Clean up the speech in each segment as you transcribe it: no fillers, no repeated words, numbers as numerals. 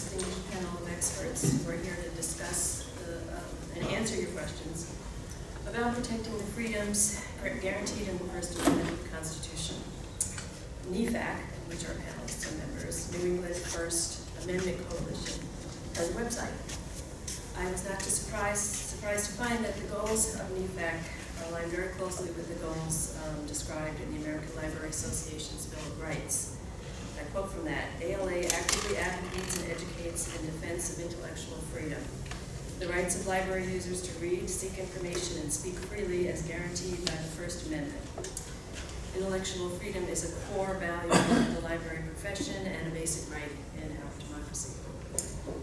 distinguished panel of experts who are here to discuss and answer your questions about protecting the freedoms guaranteed in the First Amendment of the Constitution. NEFAC, which our panelists are members, New England First Amendment Coalition, has a website. I was not surprised to find that the goals of NEFAC align very closely with the goals described in the American Library Association's Bill of Rights. I quote from that: ALA actively advocates and educates in defense of intellectual freedom, the rights of library users to read, seek information, and speak freely as guaranteed by the First Amendment. Intellectual freedom is a core value of the library profession and a basic right in our democracy.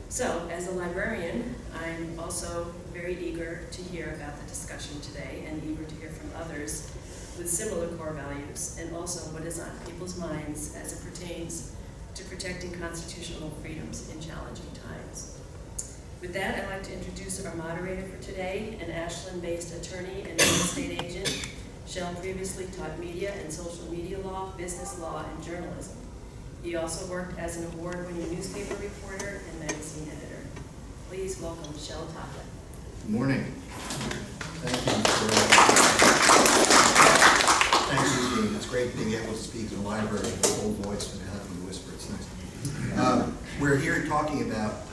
So, as a librarian, I'm also very eager to hear about the discussion today and eager to hear from others with similar core values, and also what is on people's minds as it pertains to protecting constitutional freedoms in challenging times. With that, I'd like to introduce our moderator for today, an Ashland-based attorney and real estate agent. Shell previously taught media and social media law, business law, and journalism. He also worked as an award-winning newspaper reporter and magazine editor. Please welcome Shell Topley. Good morning. Thanks, Eugene. It's great being able to speak in a library with a full voice and having to whisper. It's nice. We're here talking about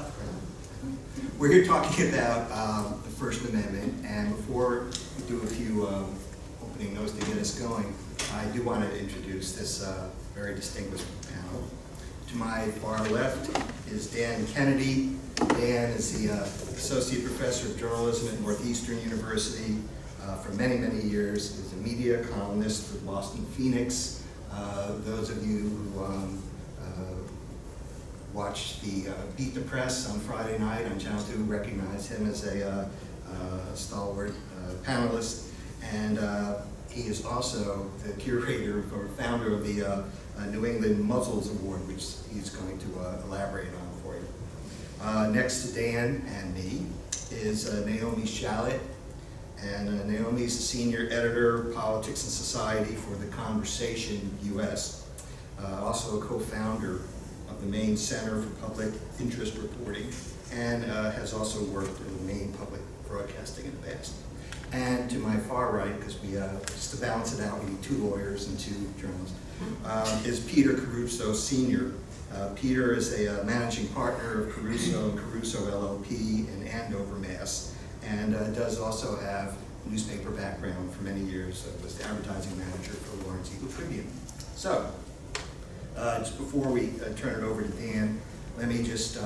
the First Amendment, and before we do a few opening notes to get us going, I do want to introduce this very distinguished panel. To my far left is Dan Kennedy. Dan is the Associate Professor of Journalism at Northeastern University for many, many years. He's a media columnist for Boston Phoenix. Those of you who watch the Beat the Press on Friday night on Channel 2 recognize him as a stalwart panelist. And he is also the curator or founder of the New England Muzzles Award, which he's going to elaborate on for you. Next to Dan and me is Naomi Shallett, and Naomi's the senior editor, Politics and Society for The Conversation US, also a co-founder of the Maine Center for Public Interest Reporting, and has also worked in Maine Public Broadcasting in the past. And to my far right, because we just to balance it out, we need two lawyers and two journalists, is Peter Caruso Sr. Peter is a managing partner of Caruso and Caruso LLP in Andover, Mass., and does also have a newspaper background for many years. Was the advertising manager for Lawrence Eagle Tribune. So, just before we turn it over to Dan, let me just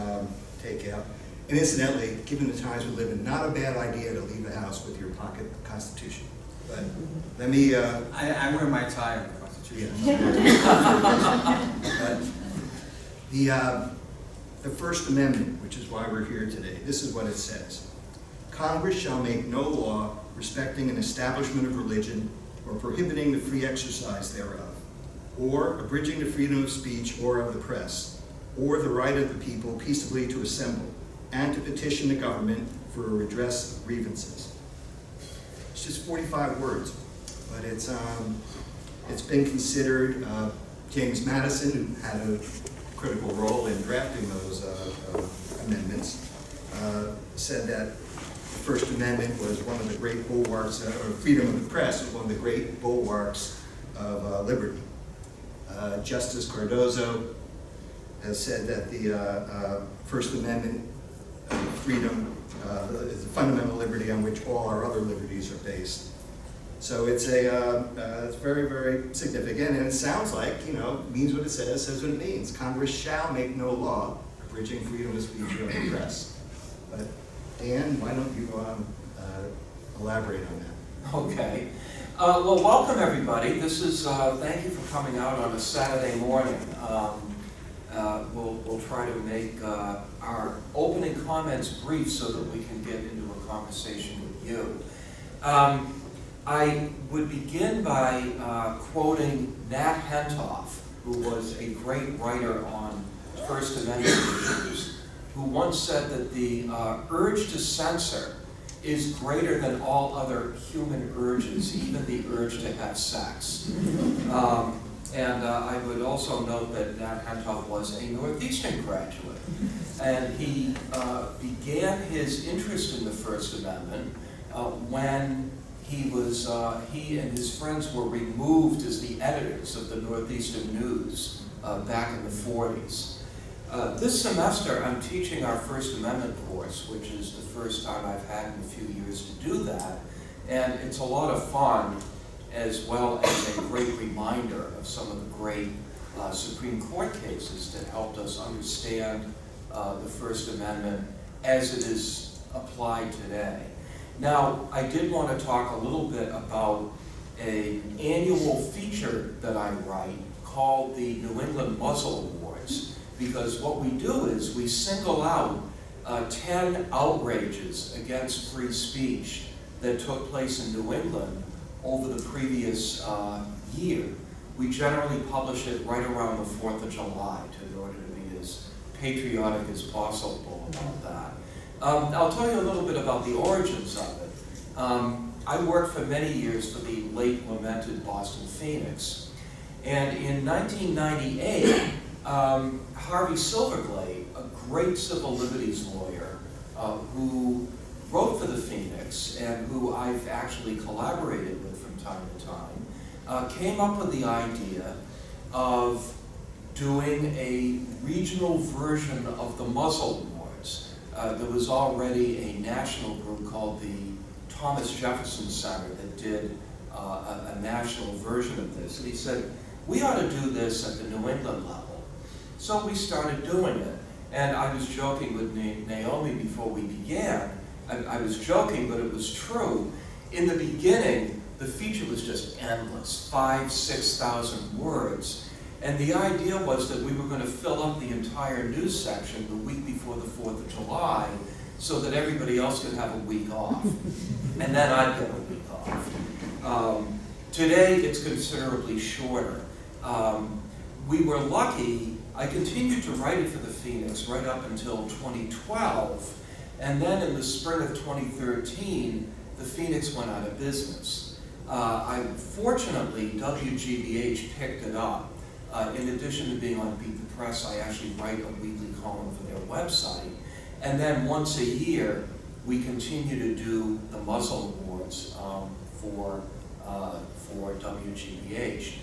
take out. And incidentally, given the times we live in, not a bad idea to leave the house with your pocket Constitution. But let me... I wear my tie on the Constitution. Yeah. The First Amendment, which is why we're here today, this is what it says. Congress shall make no law respecting an establishment of religion or prohibiting the free exercise thereof, or abridging the freedom of speech or of the press, or the right of the people peaceably to assemble, and to petition the government for a redress of grievances. It's just 45 words, but it's been considered. James Madison, who had a critical role in drafting those amendments, said that the First Amendment was one of the great bulwarks, or freedom of the press was one of the great bulwarks of liberty. Justice Cardozo has said that the First Amendment freedom is a fundamental liberty on which all our other liberties are based. So it's it's very, very significant, and it sounds like, means what it says what it means. Congress shall make no law abridging freedom of speech or of the press. But Dan, why don't you elaborate on that? Okay. Well, welcome everybody. This is, thank you for coming out on a Saturday morning. We'll try to make our opening comments brief so that we can get into a conversation with you. I would begin by quoting Nat Hentoff, who was a great writer on First Amendment issues, who once said that the urge to censor is greater than all other human urges, even the urge to have sex. And I would also note that Nat Hentoff was a Northeastern graduate. And he began his interest in the First Amendment when he and his friends were removed as the editors of the Northeastern News back in the 40s. This semester, I'm teaching our First Amendment course, which is the first time I've had in a few years to do that. And it's a lot of fun, as well as a great reminder of some of the great Supreme Court cases that helped us understand the First Amendment as it is applied today. Now, I did want to talk a little bit about an annual feature that I write called the New England Muzzle Awards, because what we do is we single out 10 outrages against free speech that took place in New England over the previous year. We generally publish it right around the 4th of July in order to be as patriotic as possible about that. I'll tell you a little bit about the origins of it. I worked for many years for the late lamented Boston Phoenix. And in 1998, Harvey Silverglade, a great civil liberties lawyer who wrote for the Phoenix and who I've actually collaborated with from time to time, came up with the idea of doing a regional version of the Muzzle Awards. There was already a national group called the Thomas Jefferson Center that did a national version of this. And he said, we ought to do this at the New England level. So we started doing it. And I was joking with Naomi before we began. I was joking, but it was true. In the beginning, the feature was just endless, 5,000 to 6,000 words. And the idea was that we were going to fill up the entire news section the week before the 4th of July so that everybody else could have a week off. And then I'd get a week off. Today, it's considerably shorter. We were lucky. I continued to write it for the Phoenix right up until 2012. And then in the spring of 2013, the Phoenix went out of business. Fortunately, WGBH picked it up. In addition to being on Beat the Press, I actually write a weekly column for their website. And then once a year, we continue to do the Muzzle Awards for WGBH.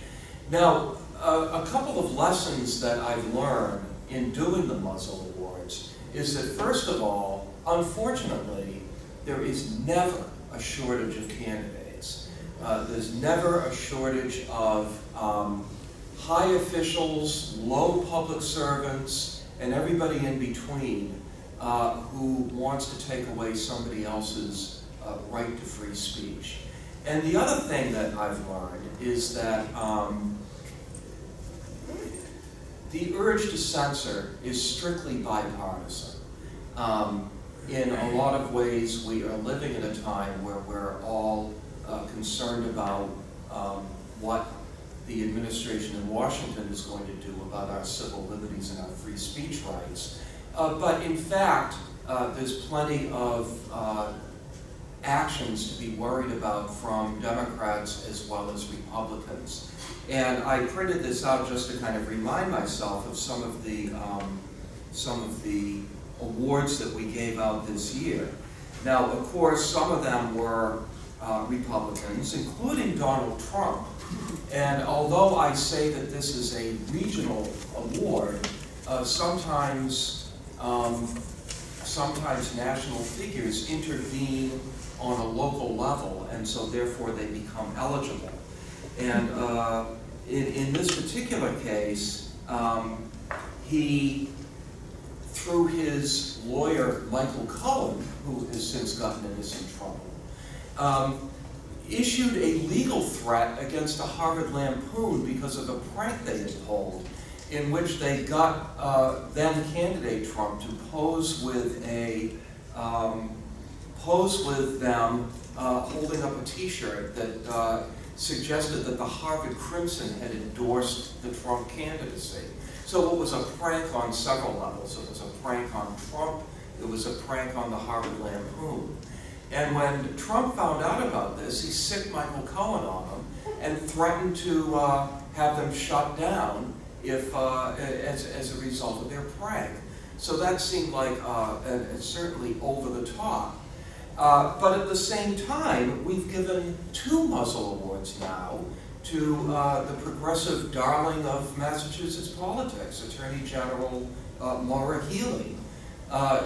Now, a couple of lessons that I've learned in doing the Muzzle Awards is that, first of all, unfortunately, there is never a shortage of candidates. There's never a shortage of high officials, low public servants, and everybody in between who wants to take away somebody else's right to free speech. And the other thing that I've learned is that the urge to censor is strictly bipartisan. In a lot of ways, we are living in a time where we're all concerned about what the administration in Washington is going to do about our civil liberties and our free speech rights. But in fact, there's plenty of actions to be worried about from Democrats as well as Republicans. And I printed this out just to kind of remind myself of some of the awards that we gave out this year. Now, of course, some of them were Republicans, including Donald Trump. And although I say that this is a regional award, sometimes national figures intervene on a local level, and so therefore they become eligible. And in this particular case, he, through his lawyer, Michael Cohen, who has since gotten into some trouble, issued a legal threat against the Harvard Lampoon because of a prank they had pulled, in which they got then-candidate Trump to pose with them holding up a T-shirt that suggested that the Harvard Crimson had endorsed the Trump candidacy. So it was a prank on several levels. It was a prank on Trump. It was a prank on the Harvard Lampoon. And when Trump found out about this, he sicked Michael Cohen on them and threatened to have them shut down if, as a result of their prank. So that seemed like certainly over the top. But at the same time, we've given 2 Muzzle Awards now to the progressive darling of Massachusetts politics, Attorney General Maura Healey.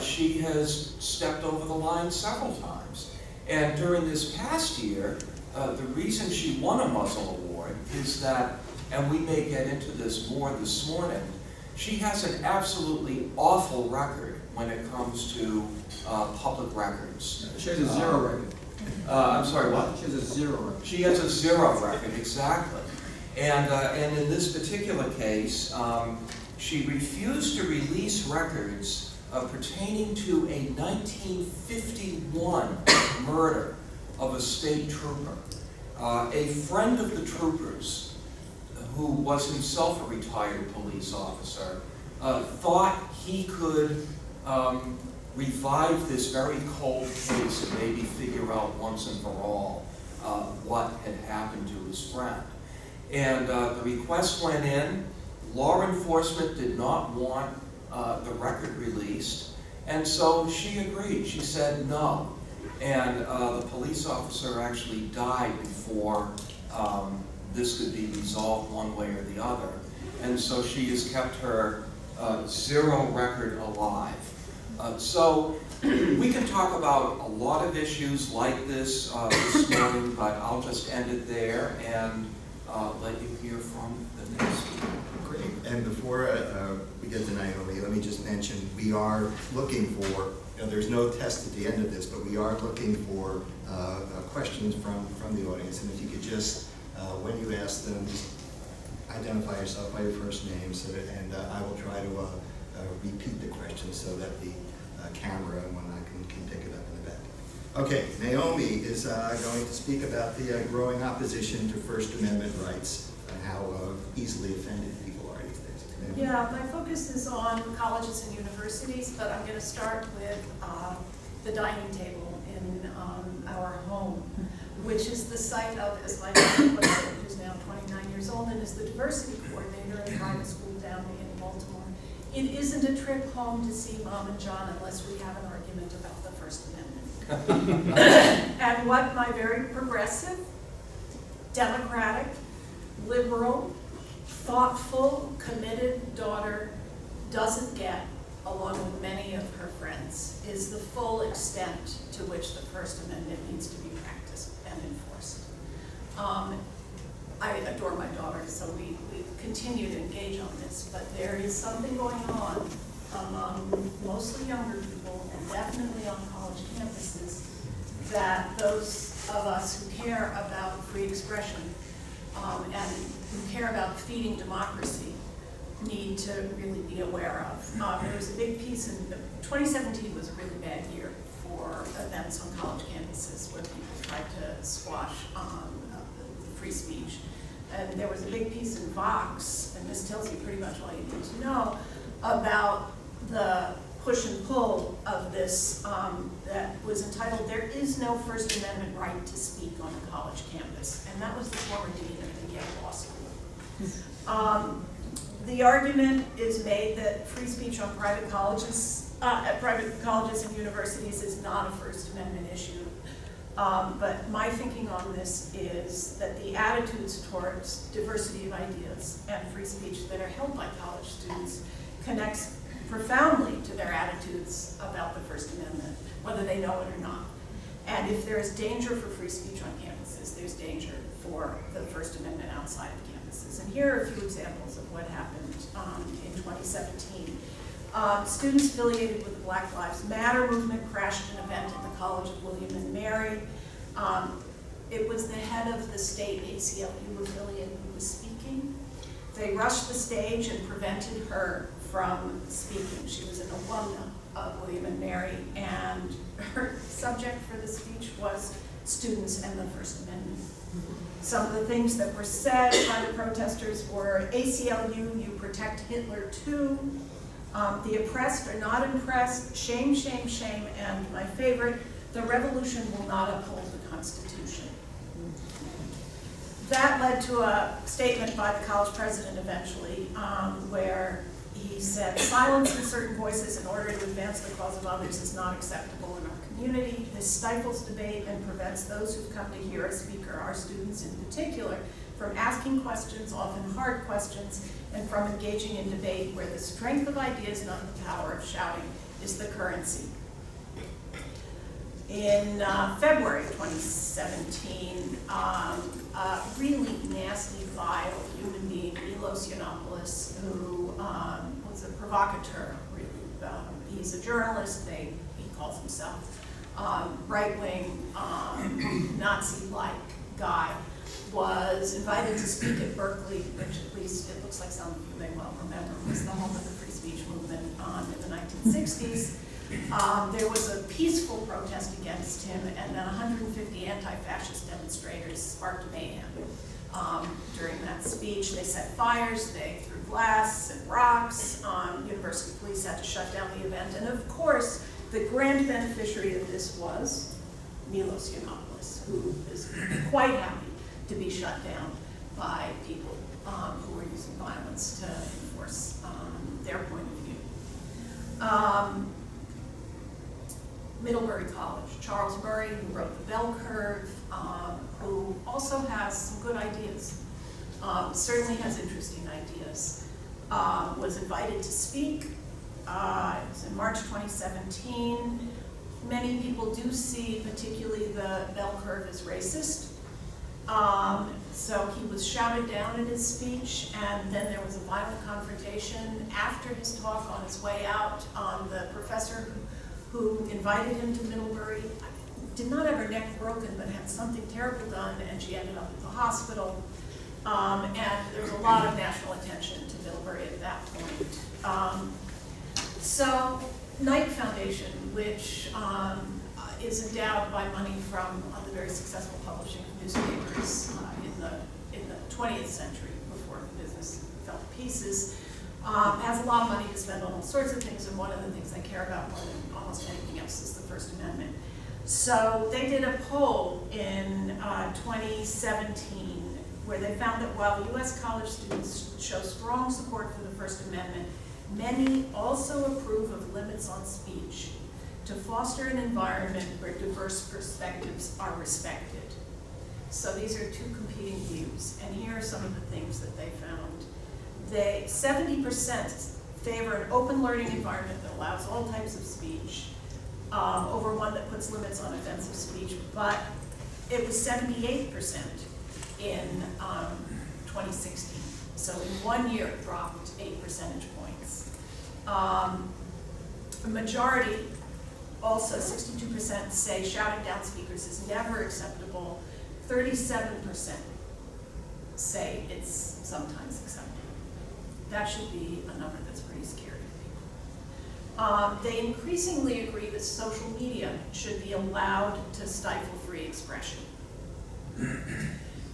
She has stepped over the line several times. And during this past year, the reason she won a Muzzle Award is that, and we may get into this more this morning, she has an absolutely awful record when it comes to public records. She has a 0 record. I'm sorry, what? She has a 0 record. She has a 0 record, exactly. And in this particular case, she refused to release records pertaining to a 1951 murder of a state trooper. A friend of the troopers, who was himself a retired police officer, thought he could revive this very cold case and maybe figure out once and for all what had happened to his friend. And the request went in. Law enforcement did not want the record released, and so she agreed. She said no. And the police officer actually died before this could be resolved one way or the other. And so she has kept her 0 record alive. So we can talk about a lot of issues like this morning, but I'll just end it there and let you hear from the next speaker. Great. And before we get to Naomi, let me just mention, we are looking for, there's no test at the end of this, but we are looking for questions from the audience. And if you could just, when you ask them, just identify yourself by your first name, so that, and I will try to repeat the question so that the camera and whatnot can pick it up in the back. Okay, Naomi is going to speak about the growing opposition to First Amendment rights and how easily offended people are these days. Naomi? Yeah, my focus is on colleges and universities, but I'm going to start with the dining table in our home, which is the site of, as my daughter puts it, who's now 29 years old and is the diversity coordinator in a private school down in Baltimore. It isn't a trip home to see Mom and John unless we have an argument about the First Amendment. And what my very progressive, democratic, liberal, thoughtful, committed daughter doesn't get, along with many of her friends, is the full extent to which the First Amendment needs to be practiced and enforced. I adore my daughter, so we continue to engage on this, but there is something going on among mostly younger people and definitely on college campuses that those of us who care about free expression and who care about feeding democracy need to really be aware of. There was a big piece in 2017 was a really bad year for events on college campuses where people tried to squash free speech. And there was a big piece in Vox, and this tells you pretty much all you need to know, about the push and pull of this that was entitled, "There is no First Amendment right to speak on a college campus." And that was the former dean of the Yale Law School. The argument is made that free speech on private colleges and universities is not a First Amendment issue. But my thinking on this is that the attitudes towards diversity of ideas and free speech that are held by college students connects profoundly to their attitudes about the First Amendment, whether they know it or not. And if there is danger for free speech on campuses, there's danger for the First Amendment outside of campuses. And here are a few examples of what happened in 2017. Students affiliated with the Black Lives Matter movement crashed an event at the College of William and Mary. It was the head of the state ACLU affiliate who was speaking. They rushed the stage and prevented her from speaking. She was an alumna of William and Mary, and her subject for the speech was students and the First Amendment. Some of the things that were said by the protesters were, "ACLU, you protect Hitler too. The oppressed are not impressed. Shame, shame, shame." And my favorite, "The revolution will not uphold the Constitution." That led to a statement by the college president eventually, where He said, silencing certain voices in order to advance the cause of others is not acceptable in our community. This stifles debate and prevents those who've come to hear a speaker, our students in particular, from asking questions, often hard questions, and from engaging in debate where the strength of ideas, not the power of shouting, is the currency. In February 2017, a really nasty, vile human being, Milos Yiannopoulos, who was a provocateur, really. He's a journalist, he calls himself right-wing, Nazi-like guy, was invited to speak at Berkeley, which at least it looks like some of you may well remember was the home of the free speech movement in the 1960s. There was a peaceful protest against him, and then 150 anti-fascist demonstrators sparked mayhem during that speech. They set fires, they threw glass and rocks. University police had to shut down the event, and of course, the grand beneficiary of this was Milos Yiannopoulos, who is quite happy to be shut down by people who are using violence to enforce their point of view. Middlebury College, Charles Murray, who wrote The Bell Curve, who also has some good ideas, certainly has interesting ideas, was invited to speak. It was in March 2017. Many people do see, particularly the Bell Curve, as racist. So he was shouted down in his speech, and then there was a violent confrontation after his talk on his way out. The professor who invited him to Middlebury did not have her neck broken, but had something terrible done, and she ended up at the hospital. And there was a lot of national attention to Middlebury at that point. So Knight Foundation, which is endowed by money from the very successful publishing of newspapers in the 20th century, before the business fell to pieces, has a lot of money to spend on all sorts of things, and one of the things they care about more than almost anything else is the First Amendment. So they did a poll in 2017 where they found that while U.S. college students show strong support for the First Amendment, many also approve of limits on speech to foster an environment where diverse perspectives are respected. So these are two competing views, and here are some of the things that they found. 70% favor an open learning environment that allows all types of speech over one that puts limits on offensive speech, but it was 78% in 2016. So in 1 year, it dropped 8 percentage points. A majority, also 62%, say shouting down speakers is never acceptable. 37% say it's sometimes acceptable. That should be a number that's pretty scary to people. They increasingly agree that social media should be allowed to stifle free expression.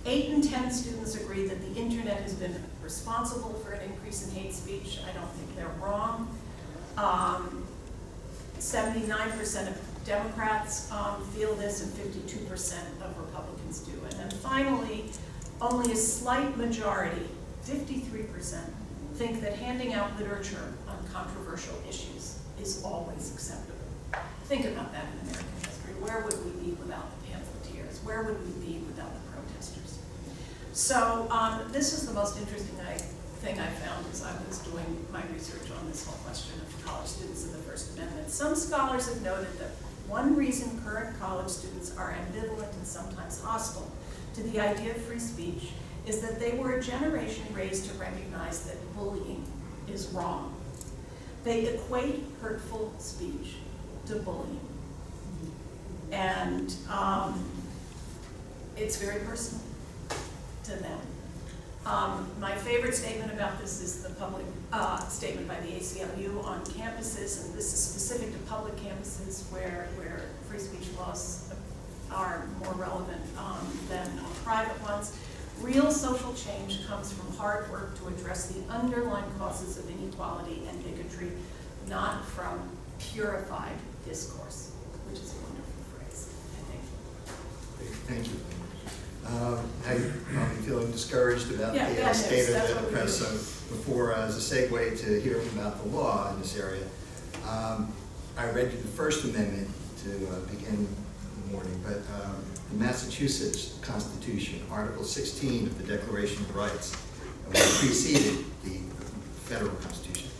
8 in 10 students agree that the internet has been responsible for an increase in hate speech. I don't think they're wrong. 79% of Democrats feel this, and 52% of Republicans do. And then finally, only a slight majority, 53%, think that handing out literature on controversial issues is always acceptable. Think about that in American history. Where would we be without the pamphleteers? Where would we be without the protesters? So this is the most interesting thing I found as I was doing my research on this whole question of college students and the First Amendment. Some scholars have noted that one reason current college students are ambivalent and sometimes hostile to the idea of free speech is that they were a generation raised to recognize that bullying is wrong. They equate hurtful speech to bullying. And it's very personal to them. My favorite statement about this is the public statement by the ACLU on campuses, and this is specific to public campuses where free speech laws are more relevant than private ones. Real social change comes from hard work to address the underlying causes of inequality and bigotry, not from purified discourse, which is a wonderful phrase, I think. Thank you. I'm feeling discouraged about Yeah, the bad state news. That's of what the we press, do. so as a segue to hearing about the law in this area, I read you the First Amendment to begin the morning, but the Massachusetts Constitution, Article 16 of the Declaration of Rights, which preceded the federal Constitution,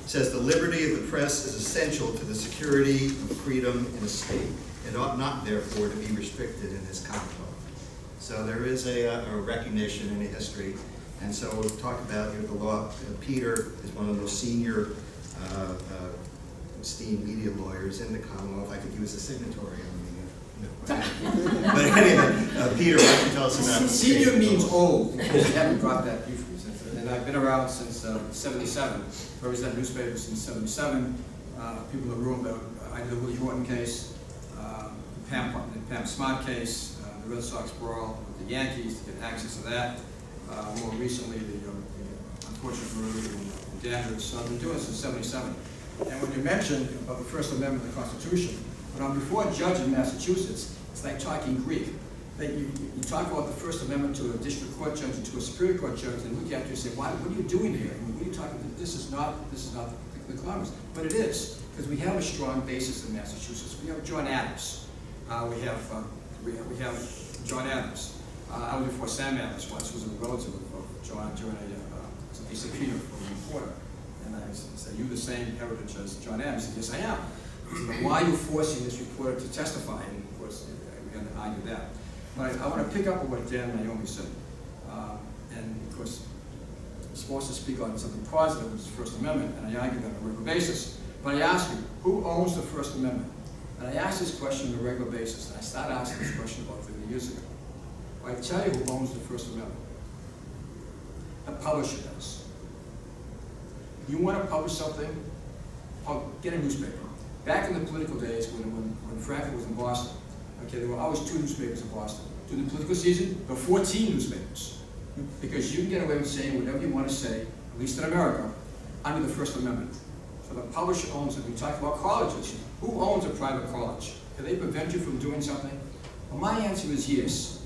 says the liberty of the press is essential to the security and freedom in a state. It ought not, therefore, to be restricted in this Commonwealth. So there is a recognition in the history. And so we'll talk about the law. Peter is one of the most senior esteemed media lawyers in the Commonwealth. I think he was a signatory on the but anyway, Peter, why don't you tell us about Senior means old, because you haven't brought that euphemism. And I've been around since 77, represented newspapers since 77. People in the room, I did the Willie Horton case, the Pam Smart case, the Red Sox brawl with the Yankees to get access to that. More recently, the unfortunate murder in Danvers. So I've been doing this since 77. And when you mentioned about the First Amendment of the Constitution, when I'm before a judge in Massachusetts, it's like talking Greek. You talk about the First Amendment to a district court judge and to a superior court judge, and look at you and say, "What are you doing here? I mean, what are you talking about? This is not the Congress." But it is, because we have a strong basis in Massachusetts. We have John Adams. We have John Adams. I was before Sam Adams once, who was a relative of John during a subpoena from a reporter. And I said, "You the same heritage as John Adams?" He said, "Yes, I am." He said, "Why are you forcing this reporter to testify?" And of course, we had to argue that. But I want to pick up on what Dan and Naomi said. And of course, I'm supposed to speak on something positive, which is the First Amendment, and I argue that on a regular basis. But I ask you, who owns the First Amendment? And I ask this question on a regular basis, and I started asking this question about 30 years ago. I tell you who owns the First Amendment. A publisher does. You want to publish something? Get a newspaper. Back in the political days, when Franklin was in Boston, okay, there were always 2 newspapers in Boston. During the political season, there were 14 newspapers. Because you can get away with saying whatever you want to say, at least in America, under the First Amendment. So the publisher owns it. We talk about colleges. Who owns a private college? Can they prevent you from doing something? Well, my answer is yes.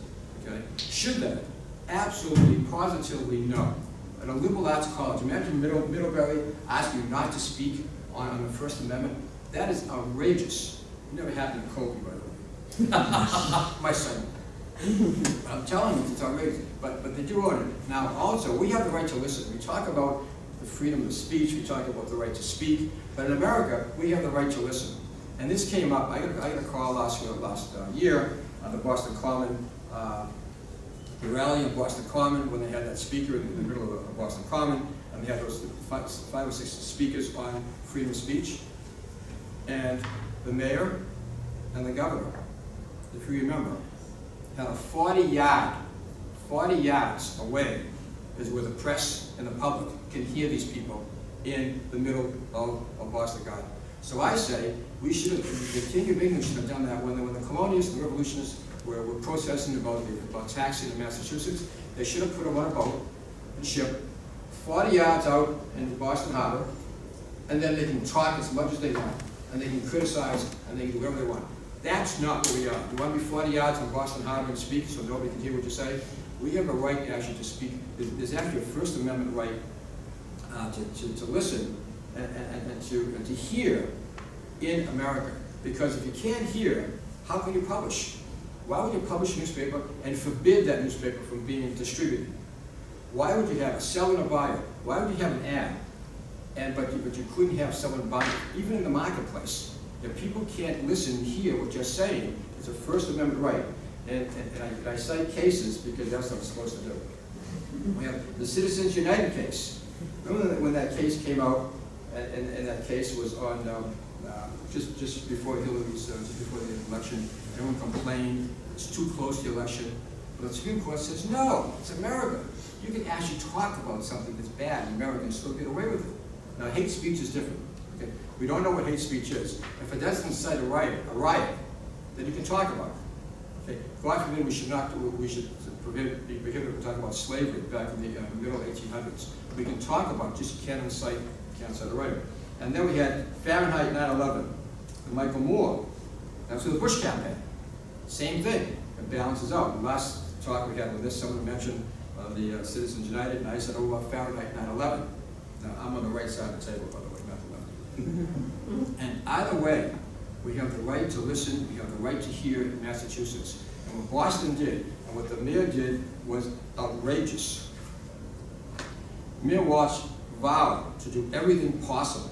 Okay. Should they? Absolutely, positively no. At a liberal arts college, imagine Middlebury asking you not to speak on the First Amendment. That is outrageous. It never happened to Kobe, by the way. My son. I'm telling you, it's outrageous. But they do own it. Now, also, we have the right to listen. We talk about the freedom of speech. We talk about the right to speak. But in America, we have the right to listen. And this came up. I got a call last year at the Boston Common. The rally in Boston Common, when they had that speaker in the middle of Boston Common, and they had those 5 or 6 speakers on freedom of speech, and the mayor and the governor, if you remember, had a 40 yards away is where the press and the public can hear these people in the middle of Boston Garden. So I say we should have, the King of England should have done that when the colonialists, the revolutionists, were protesting about taxing in Massachusetts. They should have put them on a boat and ship 40 yards out in Boston Harbor, and then they can talk as much as they want, and they can criticize, and they can do whatever they want. That's not what we are. You want to be 40 yards from Boston Harbor and speak so nobody can hear what you say? We have a right actually to speak. There's actually a First Amendment right to listen and to hear in America. Because if you can't hear, how can you publish? Why would you publish a newspaper and forbid that newspaper from being distributed? Why would you have a seller and a buyer? Why would you have an ad? But you couldn't have someone buying it, even in the marketplace. If people can't listen and hear what you're saying, it's a First Amendment right. And I cite cases because that's what I'm supposed to do. We have the Citizens United case. Remember when that case came out, and that case was on just before Hillary's, just before the election. Everyone complained it's too close to the election, but the Supreme Court says no, it's America. You can actually talk about something that's bad in America and still get away with it. Now, hate speech is different. Okay? We don't know what hate speech is. If it doesn't incite a riot, then you can talk about it. Okay? God forbid we should be prohibited from talking about slavery back in the middle 1800s. We can talk about it, just can't incite a riot. And then we had Fahrenheit 9/11 with Michael Moore. That was the Bush campaign. Same thing. It balances out. The last talk we had with this, someone mentioned the Citizens United, and I said, oh, Fahrenheit 9/11. Now, I'm on the right side of the table, by the way, not the left. And either way, we have the right to listen, we have the right to hear in Massachusetts. And what Boston did, and what the mayor did, was outrageous. Mayor Walsh vowed to do everything possible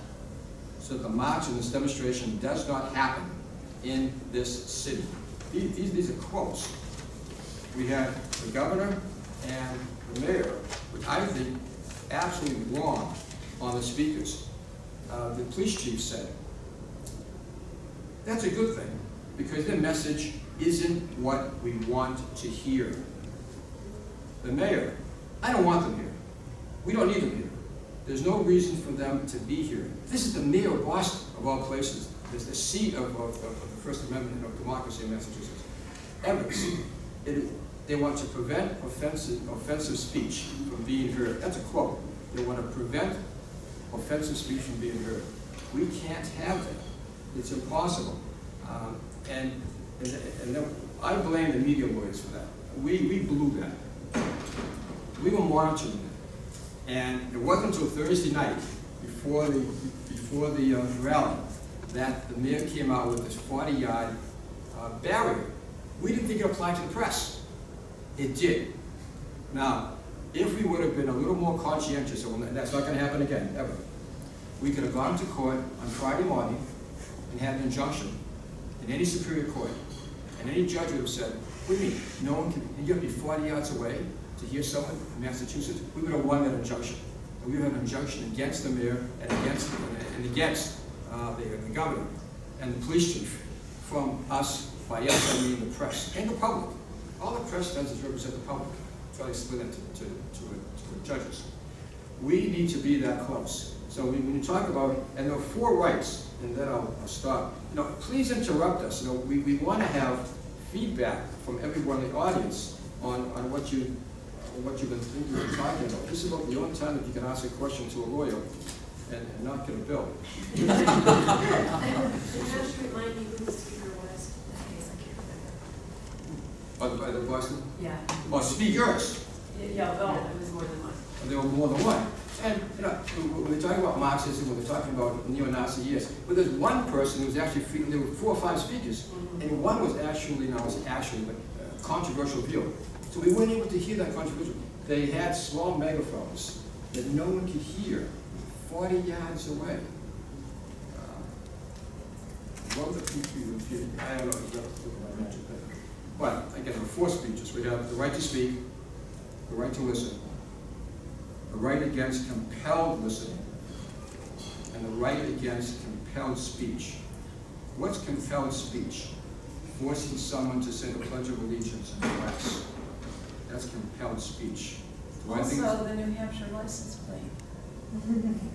so that the march and this demonstration does not happen in this city. These are quotes. We had the governor and the mayor, which I think absolutely wrong on the speakers. The police chief said, that's a good thing, because their message isn't what we want to hear. The mayor, I don't want them here. We don't need them here. There's no reason for them to be here. This is the mayor of Boston, of all places. It's the seat of the First Amendment of democracy in Massachusetts. Evans, they want to prevent offensive speech from being heard. That's a quote. They want to prevent offensive speech from being heard. We can't have that. It's impossible. And then I blame the media lawyers for that. We blew that. We were monitoring it. And it wasn't until Thursday night, before the rally, that the mayor came out with this 40-yard barrier. We didn't think it applied to the press. It did. Now, if we would have been a little more conscientious, and that's not going to happen again, ever, we could have gone to court on Friday morning and had an injunction in any superior court, and any judge would have said, what do you mean? No one can, you have to be 40 yards away to hear someone in Massachusetts? We would have won that injunction. And we would have an injunction against the mayor and against the governor and the police chief from us, by us, I mean the press and the public. All the press does is represent the public. Try to explain that to the judges. We need to be that close. So when you talk about, and there are 4 rights, and then I'll stop. Please interrupt us. We want to have feedback from everyone in the audience on what you've been thinking and talking about. This is about the only time that you can ask a question to a lawyer and not get a bill. And how should remind you who the speaker was? In case I can't remember. By the Boston? Yeah. Oh, speakers. Yeah, well, it was more than one. There were more than one. And when we're talking about Marxism, when we're talking about neo-Nazi years, but there's one person who was actually free, there were 4 or 5 speakers, and one was actually, but controversial view. So we weren't able to hear that controversial. They had small megaphones that no one could hear 40 yards away. What were the people repeated? I don't know exactly what I mentioned. But again, the 4 speeches. We have the right to speak, the right to listen, the right against compelled listening, and the right against compelled speech. What's compelled speech? Forcing someone to say the Pledge of Allegiance in class. That's compelled speech. Also, the New Hampshire license plate.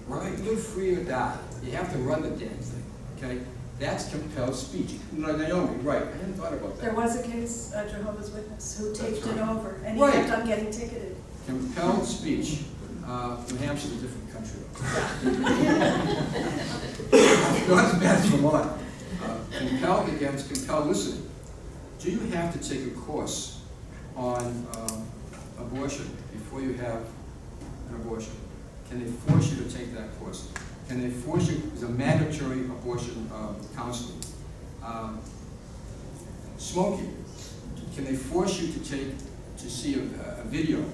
Right, live free or die. You have to run the damn thing, okay? That's compelled speech. Naomi, right, I hadn't thought about that. There was a case, a Jehovah's Witness, who taped it over, and he Right. kept on getting ticketed. Compelled speech. New Hampshire's a different country. No, that's bad for Vermont. Compelled against compelled listening. Do you have to take a course on abortion before you have an abortion? Can they force you to take that course? Can they force you, as a mandatory abortion counseling? Smoking. Can they force you to see a video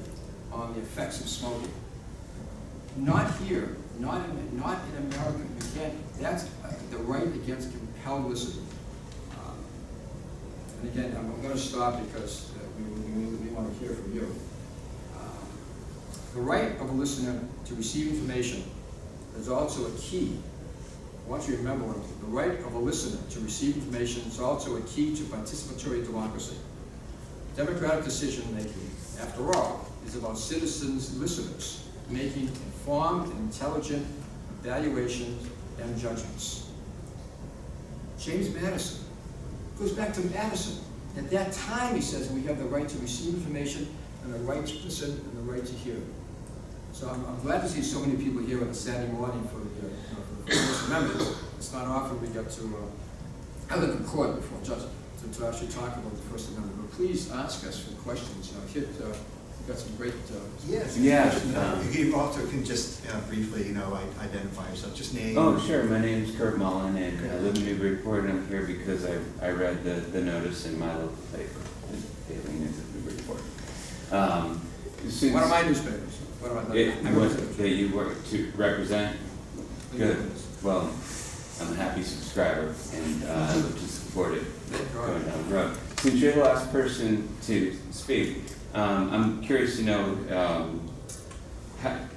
on the effects of smoking? Not here, not in America. You can't. That's the right against compelled listening. And again, I'm going to stop because we want to hear from you. The right of a listener to receive information is also a key. I want you to remember the right of a listener to receive information is also a key to participatory democracy. Democratic decision making, after all, is about citizens, listeners, making informed and intelligent evaluations and judgments. James Madison goes back to Madison. At that time, he says we have the right to receive information and the right to listen and the right to hear. So I'm glad to see so many people here on a Saturday morning for the First Amendment. It's not often we get to, other than court before judgment, to actually talk about the First Amendment. But please ask us for questions. You've got some great, Yes. Yeah. If you also can just briefly, identify yourself, just name. Oh, sure. My name is Kurt Mullen, and I live in Newburyport, and I'm here because I read the notice in my local paper, the Daily News of Newburyport. one of my newspapers. That you work to represent? Good. Well, I'm a happy subscriber, and I look to support it going down the road. Since you're the last person to speak, I'm curious to know,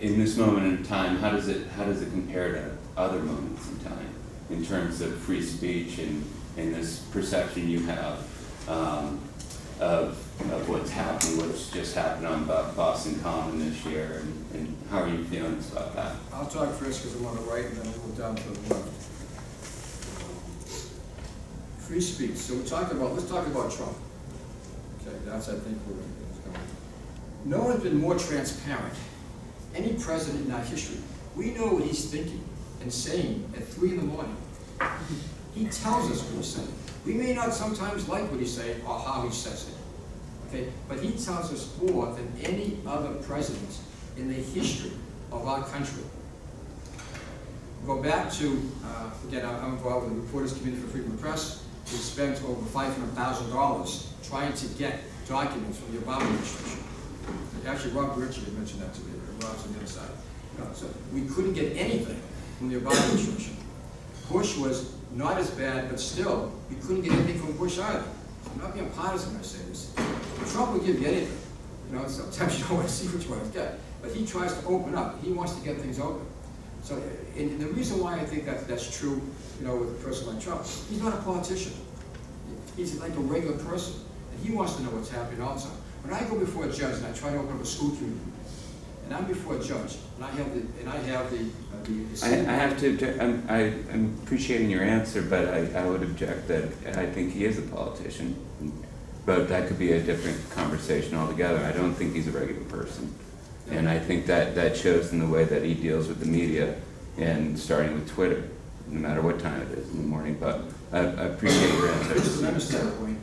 in this moment in time, how does it compare to other moments in time in terms of free speech and this perception you have of what's happening, what's just happened on Boston Common this year, and how are you feeling about that? I'll talk first because I'm on the right, and then I'll move down to the left. Free speech. So let's talk about Trump. Okay, that's, I think, where it's going. No one's been more transparent. Any president in our history, we know what he's thinking and saying at 3 in the morning. He tells us what he's saying. We may not sometimes like what he's saying or how he says it, okay? But he tells us more than any other president in the history of our country. Go back to, again, I'm involved with the Reporters Committee for Freedom of Press. We spent over $500,000 trying to get documents from the Obama administration. Actually, Rob Ritchie had mentioned that to me, Rob's on the other side. So we couldn't get anything from the Obama administration. Bush was not as bad, but still, we couldn't get anything from Bush either. So I'm not being partisan when I say this. Trump will give you anything. Sometimes you don't want to see what you want to get. But he tries to open up. He wants to get things open. So, and the reason why I think that's true, with a person like Trump, he's not a politician. He's like a regular person. And he wants to know what's happening all the time. When I go before a judge and I try to open up a school community, and I'm before a judge, and I have the I have to. I'm appreciating your answer, but I would object that I think he is a politician. But that could be a different conversation altogether. I don't think he's a regular person, and I think that shows in the way that he deals with the media, and starting with Twitter, no matter what time it is in the morning. But I appreciate your answer. Just another standpoint.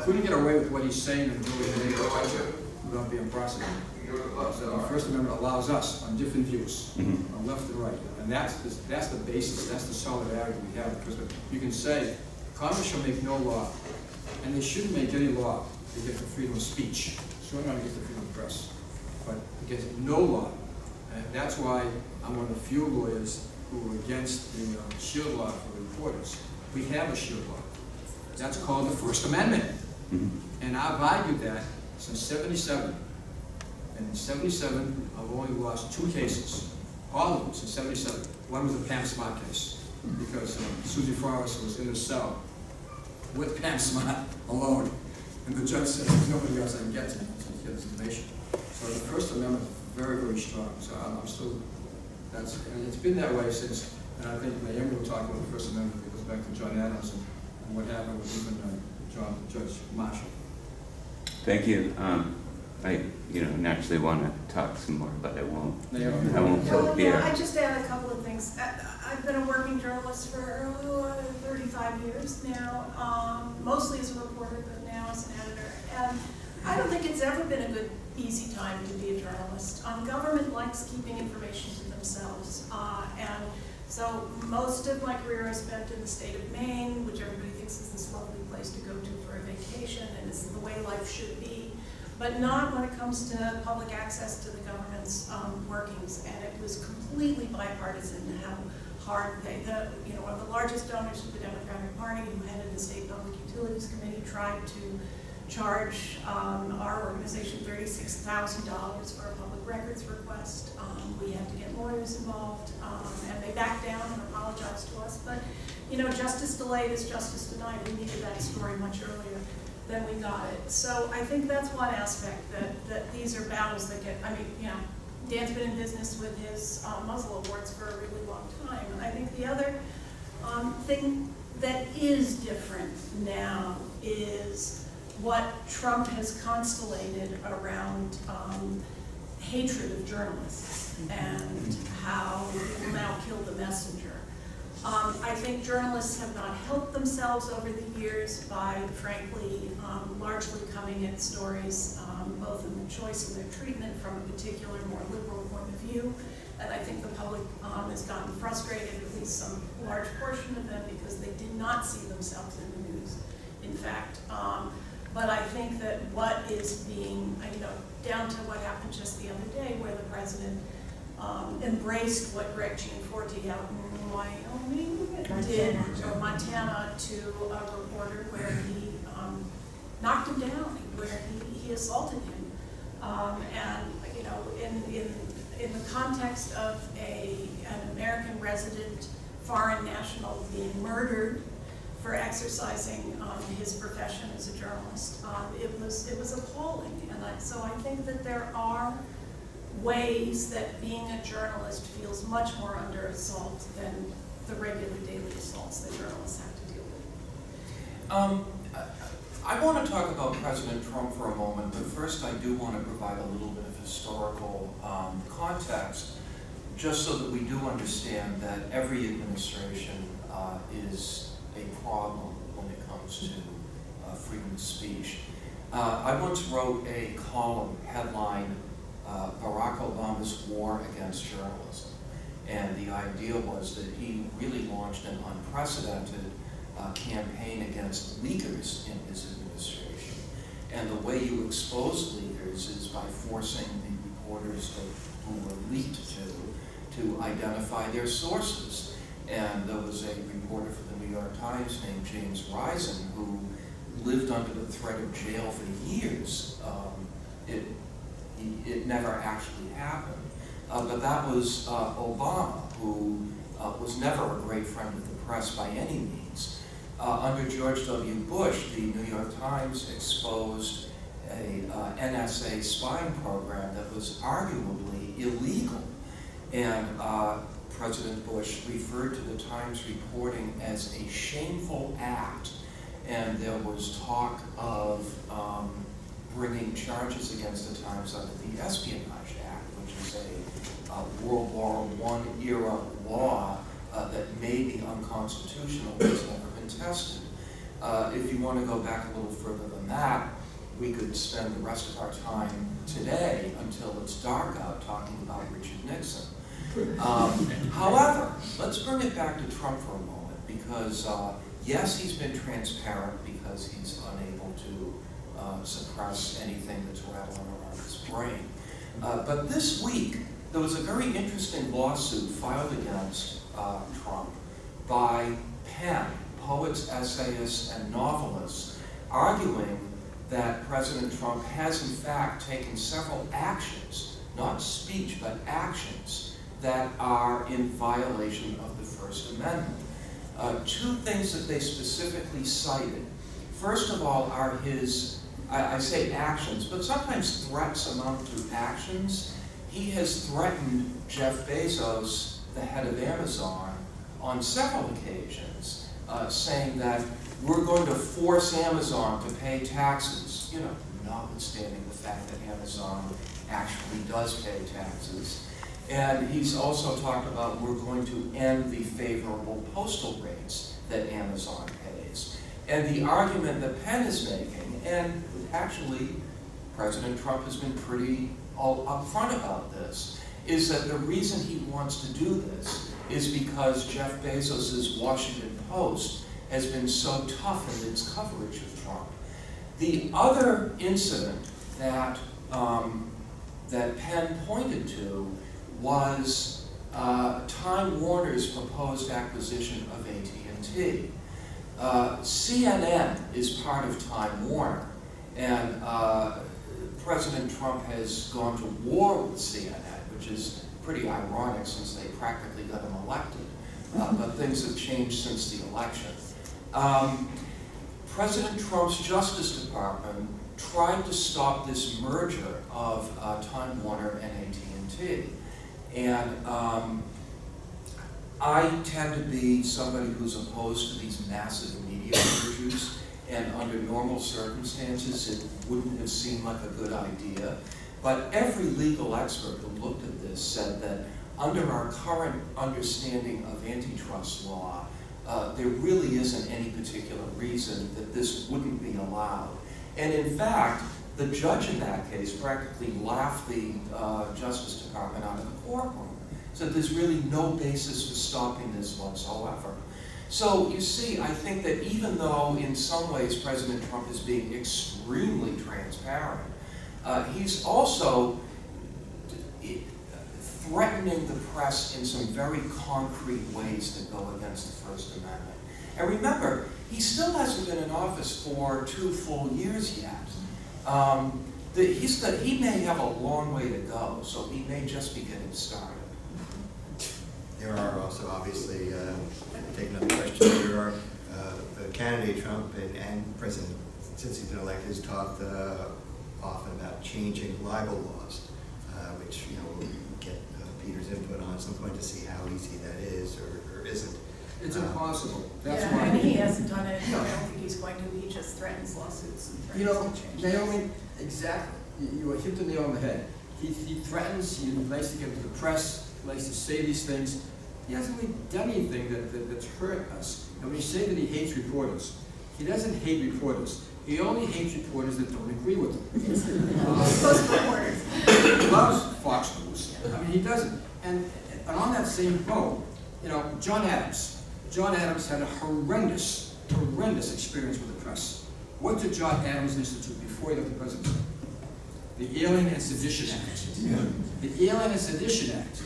Couldn't get away with what he's saying and doing in the budget without being prosecuted. So the First Amendment allows us on different views, on left and right, and that's the basis, that's the solidarity we have. Because you can say Congress shall make no law, and they shouldn't make any law to get the freedom of speech. Certainly not to get the freedom of press, but against no law. And that's why I'm one of the few lawyers who are against the shield law for reporters. We have a shield law. That's called the First Amendment. And I've argued that since '77. And in '77, I've only lost 2 cases. All of them since '77. One was the Pam Smart case, because Susie Forrest was in the cell with Pam Smart alone. And the judge said, there's nobody else I can get to get this information. So the First Amendment is very, very strong. So I'm still, and it's been that way since, and I think Naomi will talk about the First Amendment. It goes back to John Adams and what happened with even Judge Marshall. Thank you. I naturally want to talk some more, but I won't. I won't fill the air. I just add a couple of things. I've been a working journalist for 35 years now, mostly as a reporter, but now as an editor. And I don't think it's ever been a good, easy time to be a journalist. Government likes keeping information to themselves, and so most of my career I spent in the state of Maine, which everybody thinks is this lovely place to go to for a vacation, and is the way life should be. But not when it comes to public access to the government's workings. And it was completely bipartisan how hard one of the largest donors of the Democratic Party, who headed the State Public Utilities Committee, tried to charge our organization $36,000 for a public records request. We had to get lawyers involved, and they backed down and apologized to us. But justice delayed is justice denied. We needed that story much earlier than we got it. So I think that's one aspect, that these are battles that get, Dan's been in business with his muzzle awards for a really long time. And I think the other thing that is different now is what Trump has constellated around hatred of journalists and how he will now kill the messenger. I think journalists have not helped themselves over the years by, frankly, largely coming at stories, both in the choice of their treatment from a particular, more liberal point of view. And I think the public has gotten frustrated, at least some large portion of them, because they did not see themselves in the news, in fact. But I think that what is being, down to what happened just the other day, where the president embraced what Greg Gianforte out in Wyoming did, or Montana, to a reporter where he knocked him down, where he assaulted him. And, in the context of an American resident foreign national being murdered for exercising his profession as a journalist, it was appalling. And so I think that there are ways that being a journalist feels much more under assault than the regular daily assaults that journalists have to deal with. I want to talk about President Trump for a moment, but first I do want to provide a little bit of historical context, just so that we do understand that every administration is a problem when it comes to freedom of speech. I once wrote a column headline, Barack Obama's War Against Journalism. And the idea was that he really launched an unprecedented campaign against leakers in his administration. And the way you expose leakers is by forcing the reporters who were leaked to identify their sources. And there was a reporter for the New York Times named James Risen who lived under the threat of jail for years. It never actually happened. But that was Obama, who was never a great friend of the press by any means. Under George W. Bush, the New York Times exposed a NSA spying program that was arguably illegal. And President Bush referred to the Times reporting as a shameful act. And there was talk of bringing charges against the Times under the Espionage Act, which is a World War I era law that may be unconstitutional, but has never been tested. If you want to go back a little further than that, we could spend the rest of our time today until it's dark out talking about Richard Nixon. However, let's bring it back to Trump for a moment, because yes, he's been transparent because he's unable to suppress anything that's rattling around his brain. But this week, there was a very interesting lawsuit filed against Trump by Penn, poets, essayists, and novelists, arguing that President Trump has in fact taken several actions, not speech, but actions, that are in violation of the First Amendment. Two things that they specifically cited. First of all are his, I say actions, but sometimes threats amount to actions. He has threatened Jeff Bezos, the head of Amazon, on several occasions, saying that we're going to force Amazon to pay taxes, notwithstanding the fact that Amazon actually does pay taxes. And he's also talked about we're going to end the favorable postal rates that Amazon pays. And the argument that Penn is making, and actually President Trump has been pretty upfront about this, is that the reason he wants to do this is because Jeff Bezos' Washington Post has been so tough in its coverage of Trump. The other incident that Penn pointed to was Time Warner's proposed acquisition of AT&T. CNN is part of Time Warner, and President Trump has gone to war with CNN, which is pretty ironic since they practically got him elected, but things have changed since the election. President Trump's Justice Department tried to stop this merger of Time Warner and AT&T. And I tend to be somebody who's opposed to these massive media mergers, and under normal circumstances it wouldn't have seemed like a good idea. But every legal expert who looked at this said that under our current understanding of antitrust law, there really isn't any particular reason that this wouldn't be allowed. And in fact, the judge in that case practically laughed the Justice Department out of the courtroom. So there's really no basis for stopping this whatsoever. So you see, I think that even though in some ways President Trump is being extremely transparent, he's also threatening the press in some very concrete ways that go against the First Amendment. And remember, he still hasn't been in office for 2 full years yet. He may have a long way to go, so he may just be getting started. There are also, obviously, taking up the question, there are the candidate Trump and President, since he's been elected, has talked often about changing libel laws, which, you know, we'll get Peter's input on at some point to see how easy that is or isn't. It's impossible. That's Yeah, why. and he hasn't done it, I don't think he's going to, he just threatens lawsuits and You know, threatens to change. Naomi, exactly. You hit the nail on the head. He threatens, he likes to get to the press, he likes to say these things. He hasn't really done anything that's hurt us. And when you say that he hates reporters, he doesn't hate reporters. He only hates reporters that don't agree with him. Most reporters. He loves Fox News. I mean, he doesn't. And on that same boat, you know, John Adams. John Adams had a horrendous experience with the press. What did John Adams institute before he got the presidency? The Alien and Sedition Act. The Alien and Sedition Act.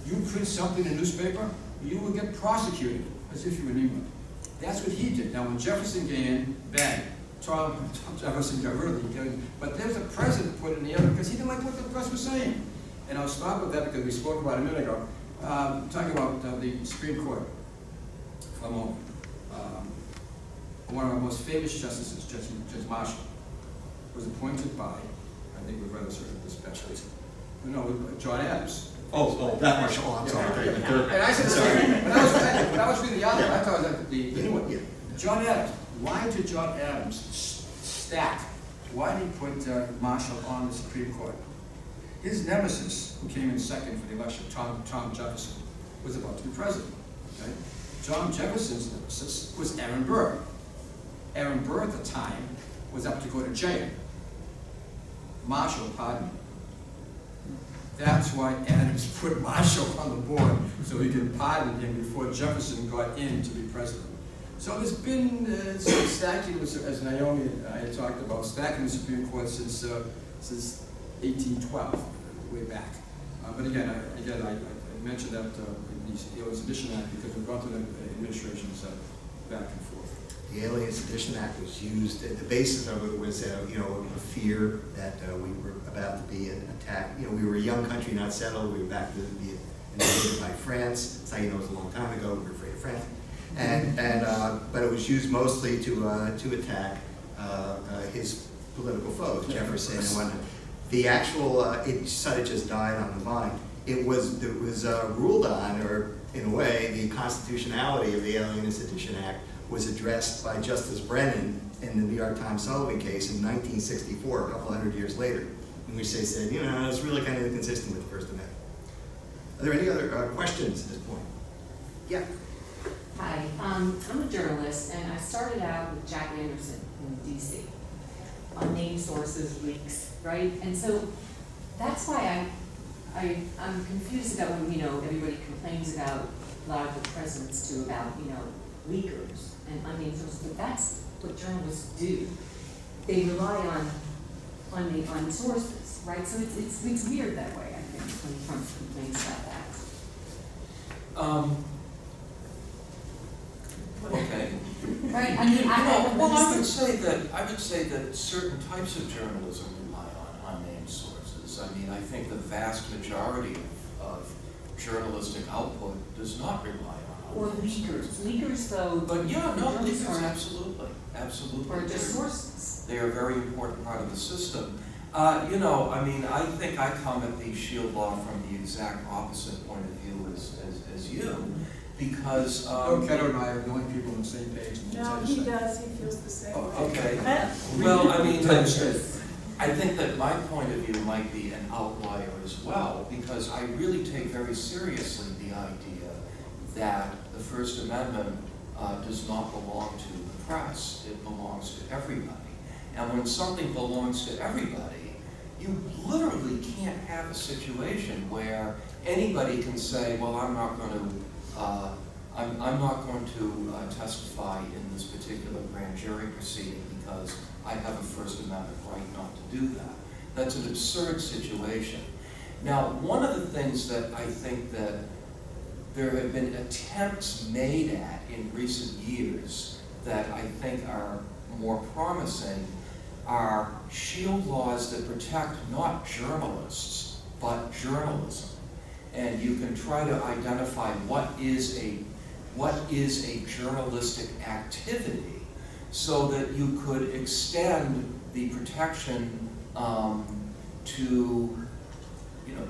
You print something in a newspaper, you will get prosecuted as if you were in England. That's what he did. Now, when Jefferson came in, bang, Tom Jefferson got rid of it. But there's a president put in the other because he didn't like what the press was saying. And I'll stop with that because we spoke about it a minute ago. Talking about the Supreme Court for a moment. One of our most famous justices, Judge Marshall, was appointed by, I think we've read this especially, no, John Adams. Oh, that Marshall, I'm sorry. And I said the same thing. When I was reading the other, I thought it was the new one. Yeah. John Adams. Why did John Adams stack? Why did he put Marshall on the Supreme Court? His nemesis, who came in second for the election, Tom Jefferson, was about to be president. Okay? John Jefferson's nemesis was Aaron Burr. Aaron Burr at the time was up to go to jail. Marshall pardoned him. That's why Adams put Marshall on the board, so he could pardon him before Jefferson got in to be president. So there's been some stacking, as Naomi and I had talked about, stacking the Supreme Court since 1812, way back. But again, I mentioned that the Alien Sedition Act because we've gone through the administrations back and forth. The Alien Sedition Act was used, the basis of it was, you know, a fear that we were about to be attacked. You know, we were a young country, not settled. We were about to be invaded by France. That's how you know it was a long time ago. We were afraid of France. But it was used mostly to attack his political foes, Jefferson and whatnot. The actual, it sort of just died on the vine. It was ruled on, or in a way, the constitutionality of the Alien and Sedition Act was addressed by Justice Brennan in the New York Times Sullivan case in 1964, a couple hundred years later, in which they said, you know, it's really kind of inconsistent with the First Amendment. Are there any other questions at this point? Yeah. Hi, I'm a journalist, and I started out with Jack Anderson in D.C. on name sources, leaks, right? And so that's why I'm confused about when, you know, everybody complains about a lot of the presidents too about, you know, leakers and unnamed sources, but that's what journalists do. They rely on sources, right? So it's weird that way, I think, when Trump complains about that. Okay. Right, I mean, I would say that certain types of journalism rely on unnamed sources. I mean, I think the vast majority of journalistic output does not rely on or unnamed leakers. sources. Leakers, though. But yeah, no, journalists leakers, are- absolutely. Or just sources. They are a very important part of the system. You know, I mean, I think I come at the shield law from the exact opposite point of view as you, because Keto and I are the only people on the same page. No, he does, he feels the same way. okay. Well, I mean, I think that my point of view might be an outlier as well, because I really take very seriously the idea that the First Amendment does not belong to the press. It belongs to everybody. And when something belongs to everybody, you literally can't have a situation where anybody can say, well, I'm not going to testify in this particular grand jury proceeding because I have a First Amendment right not to do that. That's an absurd situation. Now, one of the things that I think that there have been attempts made at in recent years that I think are more promising are shield laws that protect not journalists, but journalism. And you can try to identify what is a journalistic activity so that you could extend the protection to,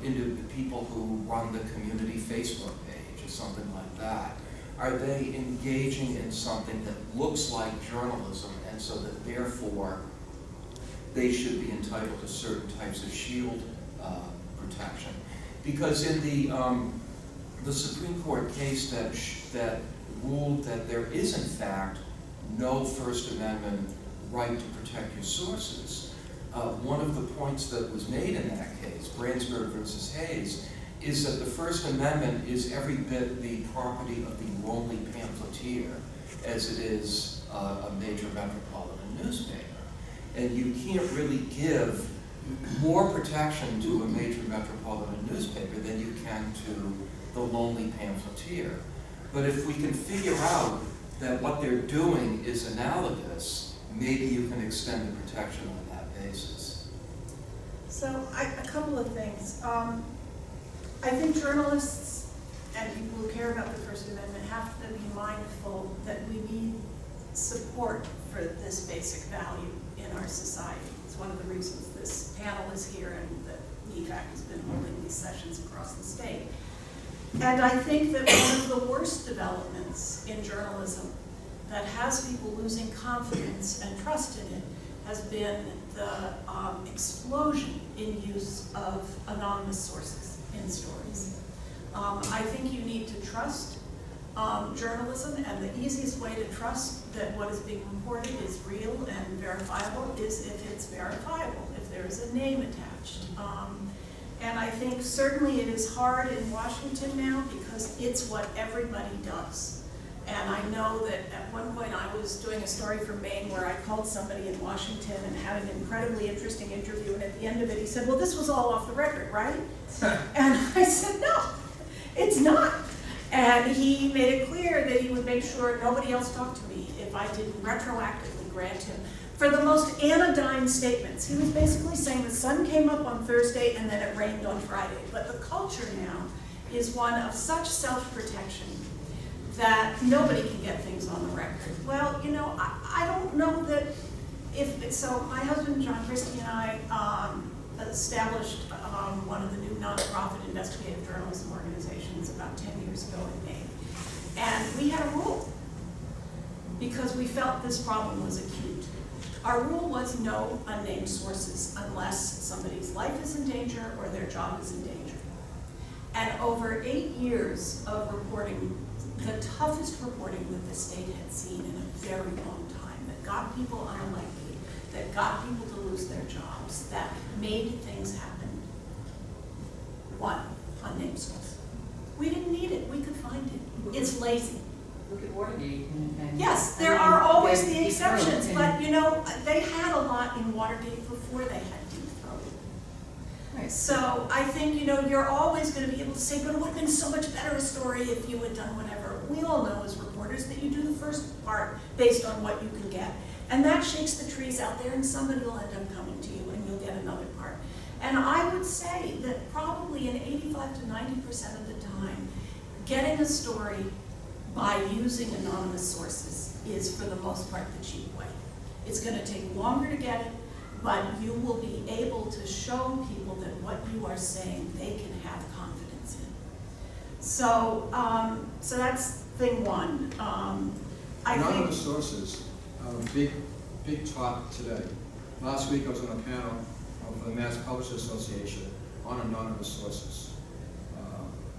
into the people who run the community Facebook page or something like that. Are they engaging in something that looks like journalism, and so that therefore they should be entitled to certain types of shield protection? Because in the Supreme Court case that ruled that there is in fact no First Amendment right to protect your sources, one of the points that was made in that case, Brandsburg versus Hayes, is that the First Amendment is every bit the property of the lonely pamphleteer as it is a major metropolitan newspaper. And you can't really give more protection to a major metropolitan newspaper than you can to the lonely pamphleteer. But if we can figure out that what they're doing is analogous, maybe you can extend the protection on that basis. So a couple of things. I think journalists and people who care about the First Amendment have to be mindful that we need support for this basic value in our society. It's one of the reasons this panel is here and that NEFAC has been holding these sessions across the state. And I think that one of the worst developments in journalism that has people losing confidence and trust in it has been the explosion in use of anonymous sources in stories. I think you need to trust journalism, and the easiest way to trust that what is being reported is real and verifiable is if it's verifiable, if there is a name attached. And I think certainly it is hard in Washington now because it's what everybody does. And I know that at one point I was doing a story from Maine where I called somebody in Washington and had an incredibly interesting interview, and at the end of it he said, well, this was all off the record, right? And I said, no, it's not. And he made it clear that he would make sure nobody else talked to me if I didn't retroactively grant him for the most anodyne statements. He was basically saying the sun came up on Thursday and then it rained on Friday. But the culture now is one of such self-protection that nobody can get things on the record. Well, I don't know that so my husband, John Christie, and I established one of the new nonprofit investigative journalism organizations about 10 years ago in Maine. And we had a rule because we felt this problem was acute. Our rule was no unnamed sources unless somebody's life is in danger or their job is in danger. And over 8 years of reporting, the toughest reporting that the state had seen in a very long time, that got people unelected, that got people to lose their jobs, that made things happen. One unnamed source. We didn't need it. We could find it. It's lazy. Look at Watergate. Yes, there are always the exceptions, but they had a lot in Watergate before they had Deep Throat. Right. So I think, you're always going to be able to say, but it would have been so much better a story if you had done whatever. We all know as reporters that you do the first part based on what you can get. And that shakes the trees out there and somebody will end up coming to you and you'll get another part. And I would say that probably in 85 to 90% of the time, getting a story by using anonymous sources is for the most part the cheap way. It's going to take longer to get it, but you will be able to show people that what you are saying they can have confidence in. So, so that's thing one. Anonymous sources, big talk today. Last week I was on a panel or for the Mass Publishers Association on anonymous sources.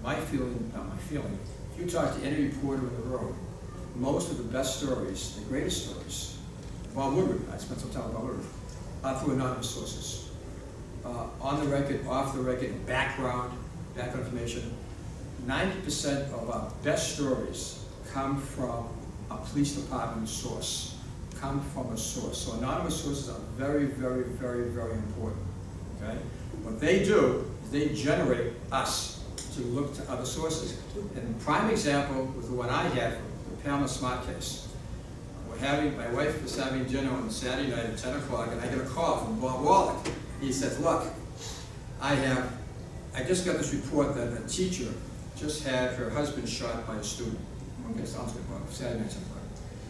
My feeling, not my feeling, if you talk to any reporter in the room, most of the best stories, the greatest stories, Bob Woodward, I spent some time with Bob Woodward, are through anonymous sources. On the record, off the record, background information. 90% of our best stories come from a police department source, come from a source. So anonymous sources are very, very, very, very important, okay? What they do is they generate us to look to other sources. And prime example was the one I had, the Pamela Smart case. My wife was having dinner on Saturday night at 10 o'clock, and I get a call from Bob Wallach. He says, look, I just got this report that a teacher just had her husband shot by a student. Okay, sounds good, Bob, Saturday night, 10 o'clock.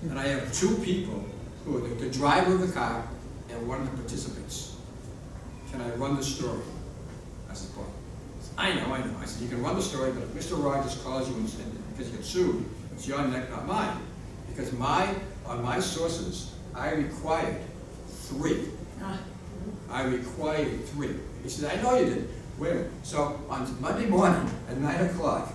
And I have two people who are the driver of the car and one of the participants. Can I run the story? I said, Bob, I know. I said, you can run the story, but if Mr. Rogers calls you and because you get sued, it's your neck, not mine. Because on my sources, I required 3. I required 3. He said, I know you did. Wait a minute. So on Monday morning at 9 o'clock,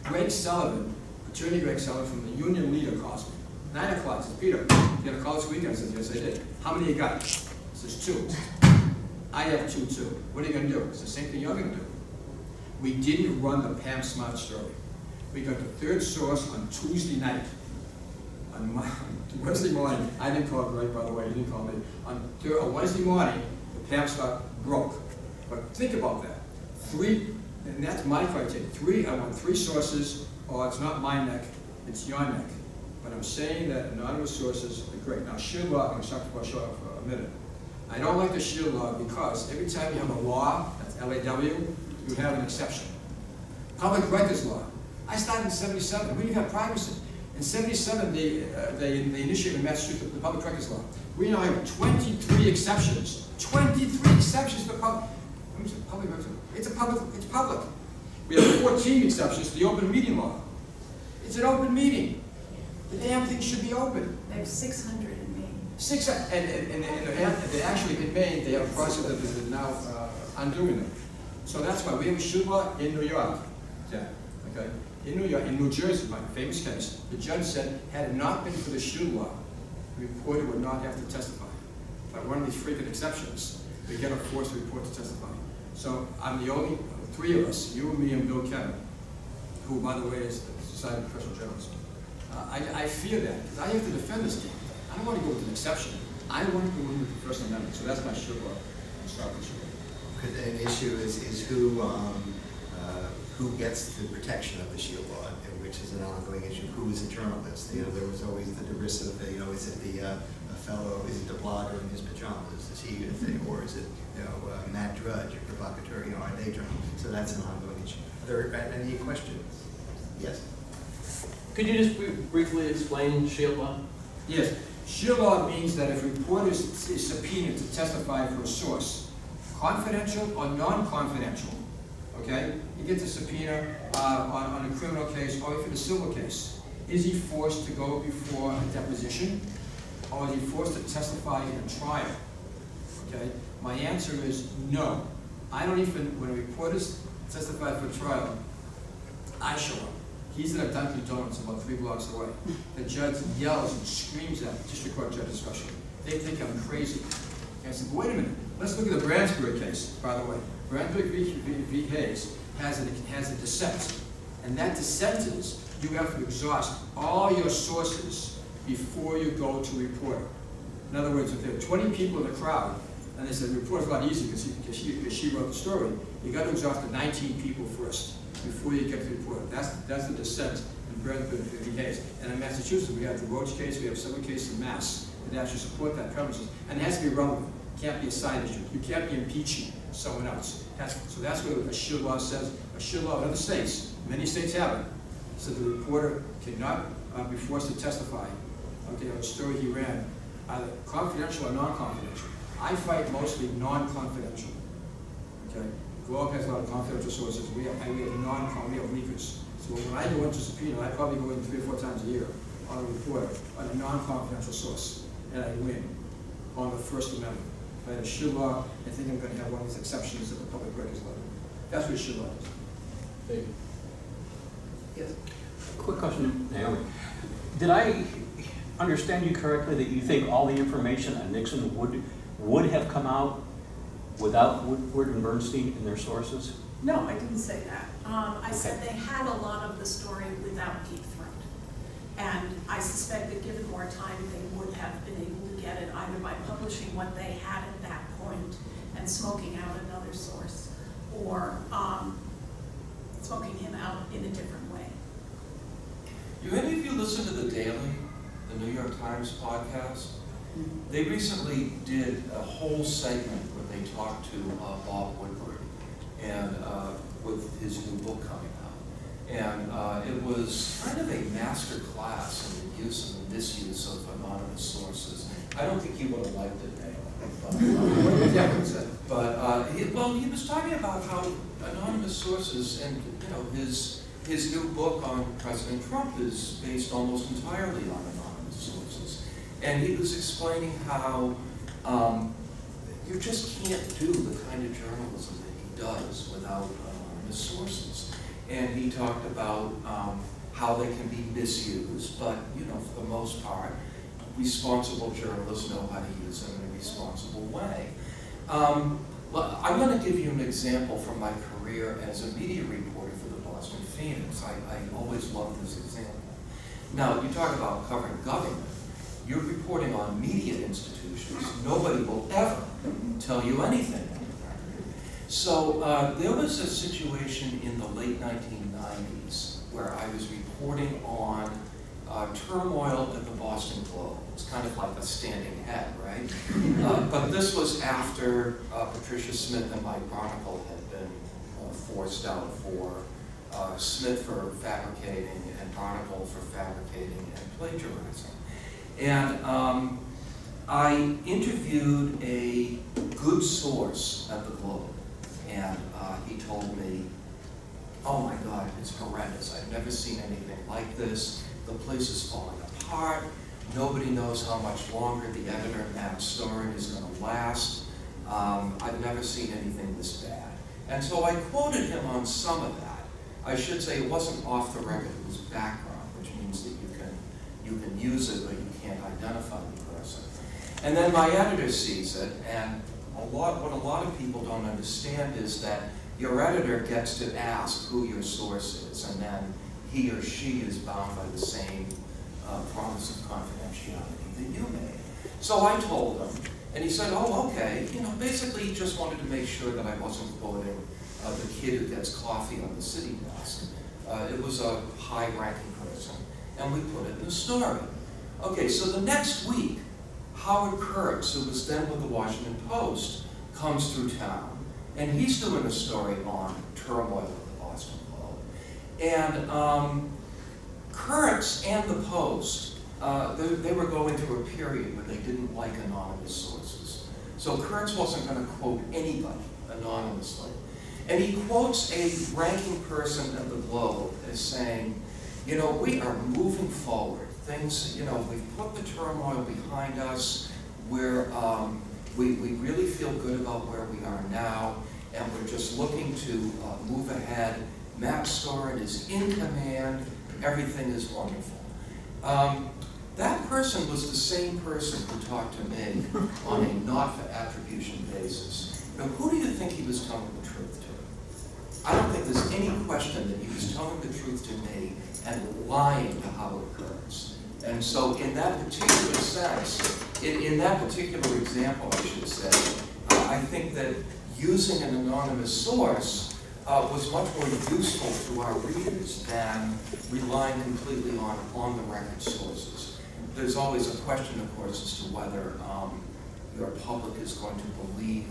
Greg Sullivan, Attorney Greg Sullivan from the union leader calls me. 9 o'clock, says, Peter, you had a call this weekend? I said, yes, I did. How many you got? He says, 2. I have 2 too. What are you going to do? It's the same thing you're going to do. We didn't run the Pam Smart story. We got the third source on Tuesday night. On Wednesday morning, I didn't call Greg, by the way, he didn't call me. On Wednesday morning, the Pam Smart broke. But think about that. 3, and that's my criteria. I want 3 sources, or it's not my neck, it's your neck. But I'm saying that anonymous sources are great. Now, shield law, I'm going to talk about shield law for a minute. I don't like the shield law because every time you have a law, that's L-A-W, you have an exception. Public records law. I started in 77. We didn't have privacy. In 77, they initiated in Massachusetts the public records law. We now have 23 exceptions. 23 exceptions to public records. It's public. We have 14 exceptions to the open meeting law. It's an open meeting. The damn thing should be open. They have 600 in Maine. And they actually, in Maine, they have a process that is now undoing them. So that's why we have a shield law in New York. Yeah, okay? In New York, in New Jersey, my famous case, the judge said, had it not been for the shield law, the reporter would not have to testify. But one of these freaking exceptions, they get a forced report to testify. So I'm the only, 3 of us, you and me and Bill Kevin, who, by the way, is the Society of Professional Journalists. I fear that, because I have to defend this game. I don't want to go with an exception. I want to go with the First Amendment. So that's my shield law. I'll start with shield law. An issue is who gets the protection of the shield law, which is an ongoing issue. Who is a journalist? You know, there was always the derisive, you know, is it the fellow, is it the blogger in his pajamas? Is he a thing, or is it, you know, Matt Drudge, a provocateur? You know, are they journalists? So that's an ongoing issue. Are there any questions? Yes. Could you just briefly explain shield law? Yes. Shield law means that if a reporter is subpoenaed to testify for a source, confidential or non-confidential, okay? He gets a subpoena on a criminal case or even a civil case. Is he forced to go before a deposition, or is he forced to testify in a trial? Okay? My answer is no. I don't even, when a reporter's testify for a trial, I show up. He's at a Dunkin' Donuts about 3 blocks away. The judge yells and screams at the district court judge especially. They think I'm crazy. And I said, wait a minute, let's look at the Brandsburg case, by the way. Brandsburg v. Hayes has a dissent. And that dissent is you have to exhaust all your sources before you go to a reporter. In other words, if there are 20 people in the crowd, and they said the reporter's a lot easier because she wrote the story, you got to exhaust the 19 people first before you get to the reporter. That's the dissent in Brandsburg v. Hayes. And in Massachusetts, we have the Roach case, we have several cases in Mass that actually support that premises. And it has to be relevant. It can't be a side issue. You can't be impeaching someone else. So that's what a shield law says. A shield law in other states, many states have it, so the reporter cannot be forced to testify on a story he ran, either confidential or non-confidential. I fight mostly non-confidential. Okay? Globe has a lot of confidential sources. We have leakers. So when I go into subpoena, I probably go in 3 or 4 times a year on a reporter on a non-confidential source, and I win on the First Amendment. I had a shoe law, I think I'm gonna have one of these exceptions to the public records law. That's what shoe law is. Thank you. Yes. Quick question, Naomi. Did I understand you correctly that you think all the information on Nixon would have come out without Woodward and Bernstein in their sources? No, I didn't say that. I said they had a lot of the story without Deep Throat. And I suspect that given more time, they would have been able to get it either by publishing what they had at that point and smoking out another source, or smoking him out in a different way. Do any of you listen to The Daily, the New York Times podcast? They recently did a whole segment where they talked to Bob Woodward and with his new book coming out. And it was kind of a master class in the use and the misuse of anonymous sources. I don't think he would have liked it, but he was talking about how anonymous sources and his new book on President Trump is based almost entirely on anonymous sources. And he was explaining how you just can't do the kind of journalism that he does without anonymous sources. And he talked about how they can be misused, but for the most part, responsible journalists know how to use them in a responsible way. Well, I'm going to give you an example from my career as a media reporter for the Boston Phoenix. I always loved this example. Now, you talk about covering government. You're reporting on media institutions. Nobody will ever tell you anything. So there was a situation in the late 1990s where I was reporting on turmoil at the Boston Globe. It's kind of like a standing head, right? But this was after Patricia Smith and Mike Barnacle had been forced out for Smith for fabricating and Barnacle for fabricating and plagiarizing. And I interviewed a good source at the Globe, and he told me, oh my God, it's horrendous. I've never seen anything like this. The place is falling apart. Nobody knows how much longer the editor, Matt Storin, is going to last. I've never seen anything this bad. And so I quoted him on some of that. I should say it wasn't off the record, it was background, which means that you can use it, but you can't identify the person. And then my editor sees it, and what a lot of people don't understand is that your editor gets to ask who your source is, and then he or she is bound by the same promise of confidentiality that you made. So I told him, and he said, oh, okay. Basically he just wanted to make sure that I wasn't quoting the kid who gets coffee on the city desk. It was a high-ranking person, and we put it in the story. Okay, so the next week, Howard Kurtz, who was then with the Washington Post, comes through town, and he's doing a story on turmoil at the Boston Globe. And Kurtz and the Post, they were going through a period where they didn't like anonymous sources. So Kurtz wasn't going to quote anybody anonymously. And he quotes a ranking person at the Globe as saying, we are moving forward. Things, we've put the turmoil behind us. We really feel good about where we are now, and we're just looking to move ahead. Matt Storin is in command. Everything is wonderful. That person was the same person who talked to me on a not-for-attribution basis. Now, who do you think he was telling the truth to? I don't think there's any question that he was telling the truth to me and lying to Howard Kurtz. And so in that particular sense, in that particular example, I should say, I think that using an anonymous source was much more useful to our readers than relying completely on the record sources. There's always a question, of course, as to whether your public is going to believe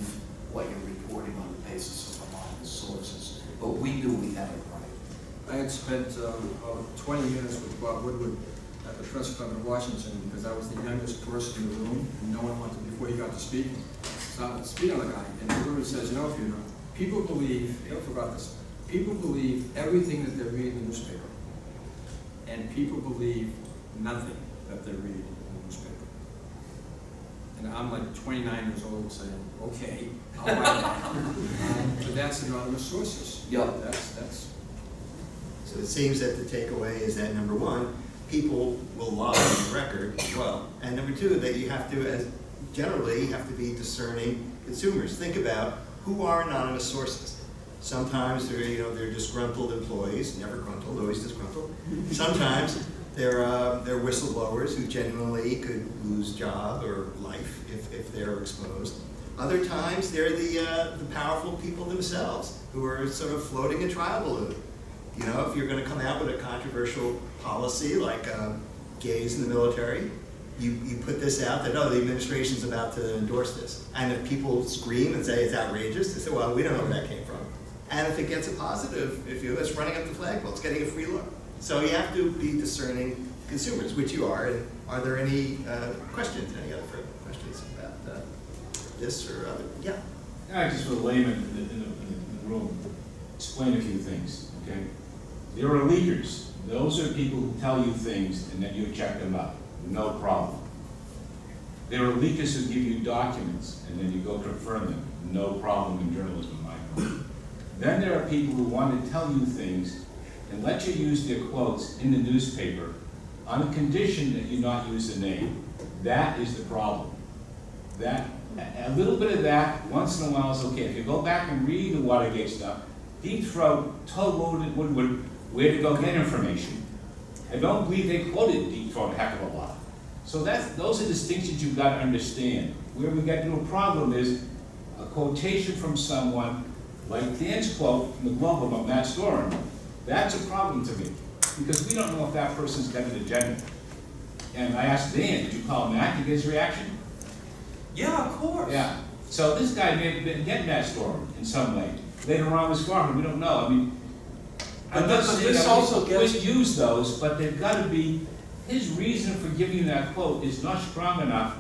what you're reporting on the basis of anonymous sources. But we knew we had it right. I had spent 20 minutes with Bob Woodward at the press club in Washington because I was the youngest person in the room, and no one wanted before he got to speak. So I'm speaking to the guy, and Woodward says, people believe, I forgot this, people believe everything that they read in the newspaper, and people believe nothing that they read in the newspaper. and I'm like 29 years old saying, okay, I'll buy that. But that's anonymous sources. Yeah. That's. So it seems that the takeaway is that, number one, people will lie on the record as well. And number two, that you have to, generally, you have to be discerning consumers. Think about who are anonymous sources. Sometimes they're disgruntled employees, never gruntled, always disgruntled. Sometimes they're whistleblowers who genuinely could lose job or life if they're exposed. Other times they're the powerful people themselves who are sort of floating a trial balloon. You know, if you're going to come out with a controversial policy like gays in the military, you put this out that, oh, the administration's about to endorse this. And if people scream and say it's outrageous, they say, well, we don't know where that came from. And if it gets a positive, it's running up the flagpole, it's getting a free look. So you have to be discerning consumers, which you are. And are there any questions, any other further questions about this or other? Yeah. I just for the layman in the room, explain a few things, okay? There are leakers. Those are people who tell you things and then you check them out. No problem. There are leakers who give you documents and then you go confirm them. No problem in journalism, Michael. Then there are people who want to tell you things and let you use their quotes in the newspaper on the condition that you not use the name. That is the problem. That a little bit of that once in a while is okay. If you go back and read the Watergate stuff, Deep Throat told Woodward where to go get information. I don't believe they quoted Deep Throat a heck of a lot. So those are distinctions you've got to understand. Where we get to a problem is a quotation from someone like Dan's quote from the Globe about Matt Storm. That's a problem to me because we don't know if that person's got an agenda. And I asked Dan, did you call Matt to get his reaction? Yeah, of course. Yeah. So this guy may have been getting that story in some way. Later on was farming, we don't know. I mean, I'm not saying that we use those, but they've got to be, his reason for giving you that quote is not strong enough,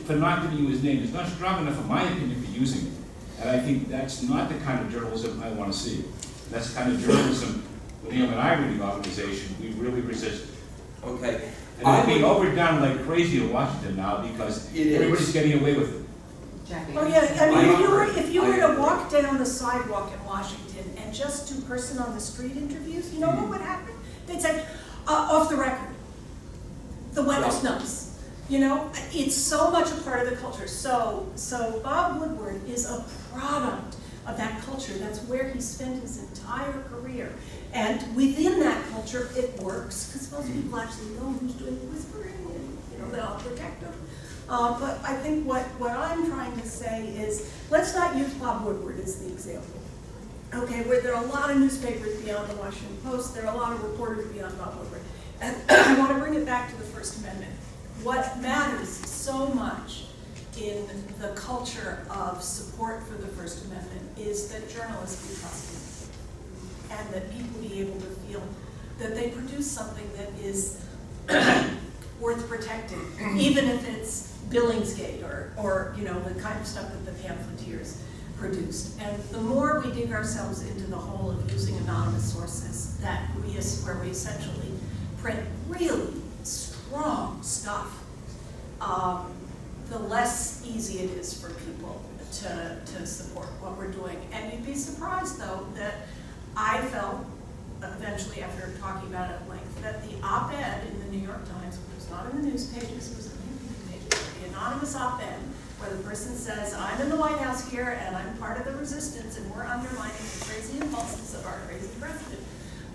for not giving you his name, is not strong enough, in my opinion, for using it. And I think that's not the kind of journalism I want to see. That's the kind of journalism, with him and I reading organization, we really resist. Okay. And it's being overdone like crazy in Washington now because everybody's getting away with it. Jackie. Oh, yeah, I mean, if you were to walk down the sidewalk in Washington and just do person on the street interviews, you know what would happen? They'd say, off the record, the weather's nice. You know, it's so much a part of the culture. So Bob Woodward is a product of that culture. That's where he spent his entire career. And within that culture, it works, because most people actually know who's doing the whispering, and they'll protect them. But I think what I'm trying to say is, let's not use Bob Woodward as the example. Okay, where there are a lot of newspapers beyond the Washington Post, there are a lot of reporters beyond Bob Woodward. And I want to bring it back to the First Amendment. What matters so much in the culture of support for the First Amendment is that journalists be trusted and that people be able to feel that they produce something that is worth protecting, even if it's Billingsgate or the kind of stuff that the pamphleteers produced. And the more we dig ourselves into the hole of using anonymous sources where we essentially print really strong stuff, the less easy it is for people to support what we're doing. And you'd be surprised, though, that I felt, eventually after talking about it at length, that the op-ed in the New York Times, which was not in the news pages, it was in the news pages, but the anonymous op-ed, where the person says, I'm in the White House here, and I'm part of the resistance, and we're undermining the crazy impulses of our crazy president.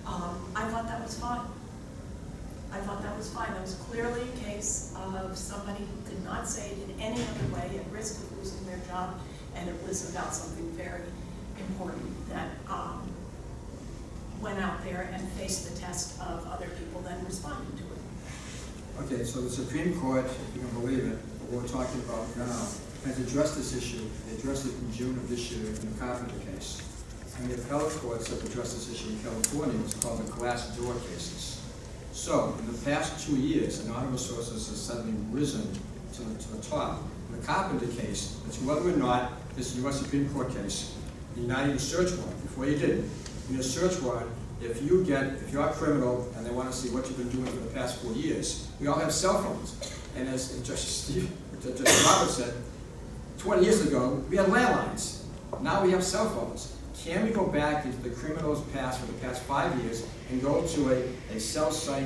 I thought that was fine. I thought that was fine. That was clearly a case of somebody who could not say it in any other way at risk of losing their job, and it was about something very important that went out there and faced the test of other people then responding to it. Okay, so the Supreme Court, if you can believe it, what we're talking about now, has addressed this issue. They addressed it in June of this year in the Carpenter case. And the appellate courts have addressed this issue in California. It's called the glass door cases. So, in the past 2 years, anonymous sources have suddenly risen to the top. In the Carpenter case, it's whether or not this U.S. Supreme Court case, you not need a search warrant. Before you did, in a search warrant, if you're a criminal and they want to see what you've been doing for the past 4 years, we all have cell phones. And as Justice that Robert said, 20 years ago, we had landlines. Now we have cell phones. Can we go back into the criminal's past for the past 5 years and go to a cell site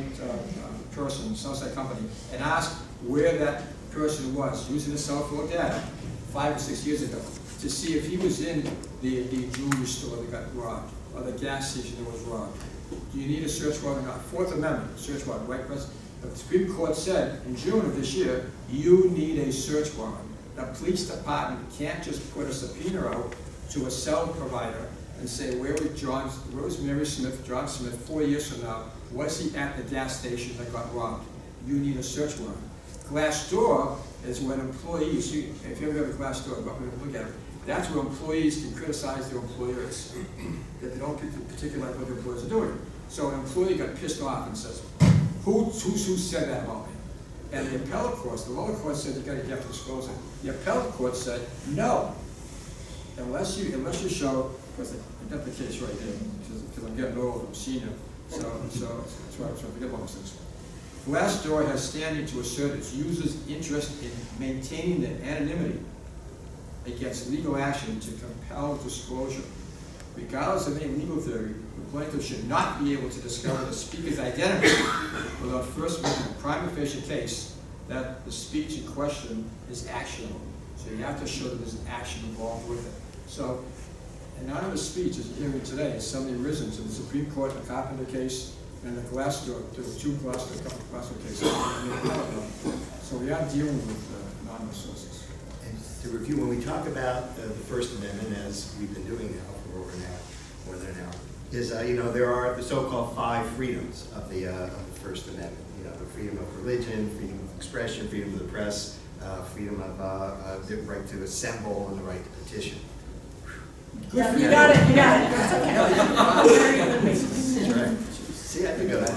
person, cell site company, and ask where that person was using the cell phone data 5 or 6 years ago to see if he was in the jewelry store that got robbed or the gas station that was robbed? Do you need a search warrant or not? Fourth Amendment, search warrant, right, President? The Supreme Court said in June of this year, you need a search warrant. The police department can't just put a subpoena out to a cell provider and say, where was Mary Smith, John Smith, 4 years from now? Was he at the gas station that got robbed? You need a search warrant. Glassdoor is when employees, if you ever heard of Glassdoor, go up and look at it. That's where employees can criticize their employers, that they don't particularly like what their employers are doing. So an employee got pissed off and says, who said that about me? And the appellate court, the lower court said you have to disclose it. The appellate court said, no, unless you show, because I got the case right there, because I'm getting old, I'm senior, so that's why I'm trying to forget about those things. Glassdoor has standing to assert its users' interest in maintaining their anonymity against legal action to compel disclosure. Regardless of any legal theory, the plaintiff should not be able to discover the speaker's identity without first making a prima facie case that the speech in question is actionable. So you have to show that there's an action involved with it. So, anonymous speech, as you're hearing today, has suddenly risen to the Supreme Court, the Carpenter case, and the Glassdoor, there were two Glassdoor cases. So we are dealing with anonymous sources. And to review, when we talk about the First Amendment, as we've been doing now for more than an hour, is there are the so-called 5 freedoms of the First Amendment. The freedom of religion, freedom of expression, freedom of the press, freedom of the right to assemble, and the right to petition. Yeah, you got it. That's okay. That's right. See, I think of that.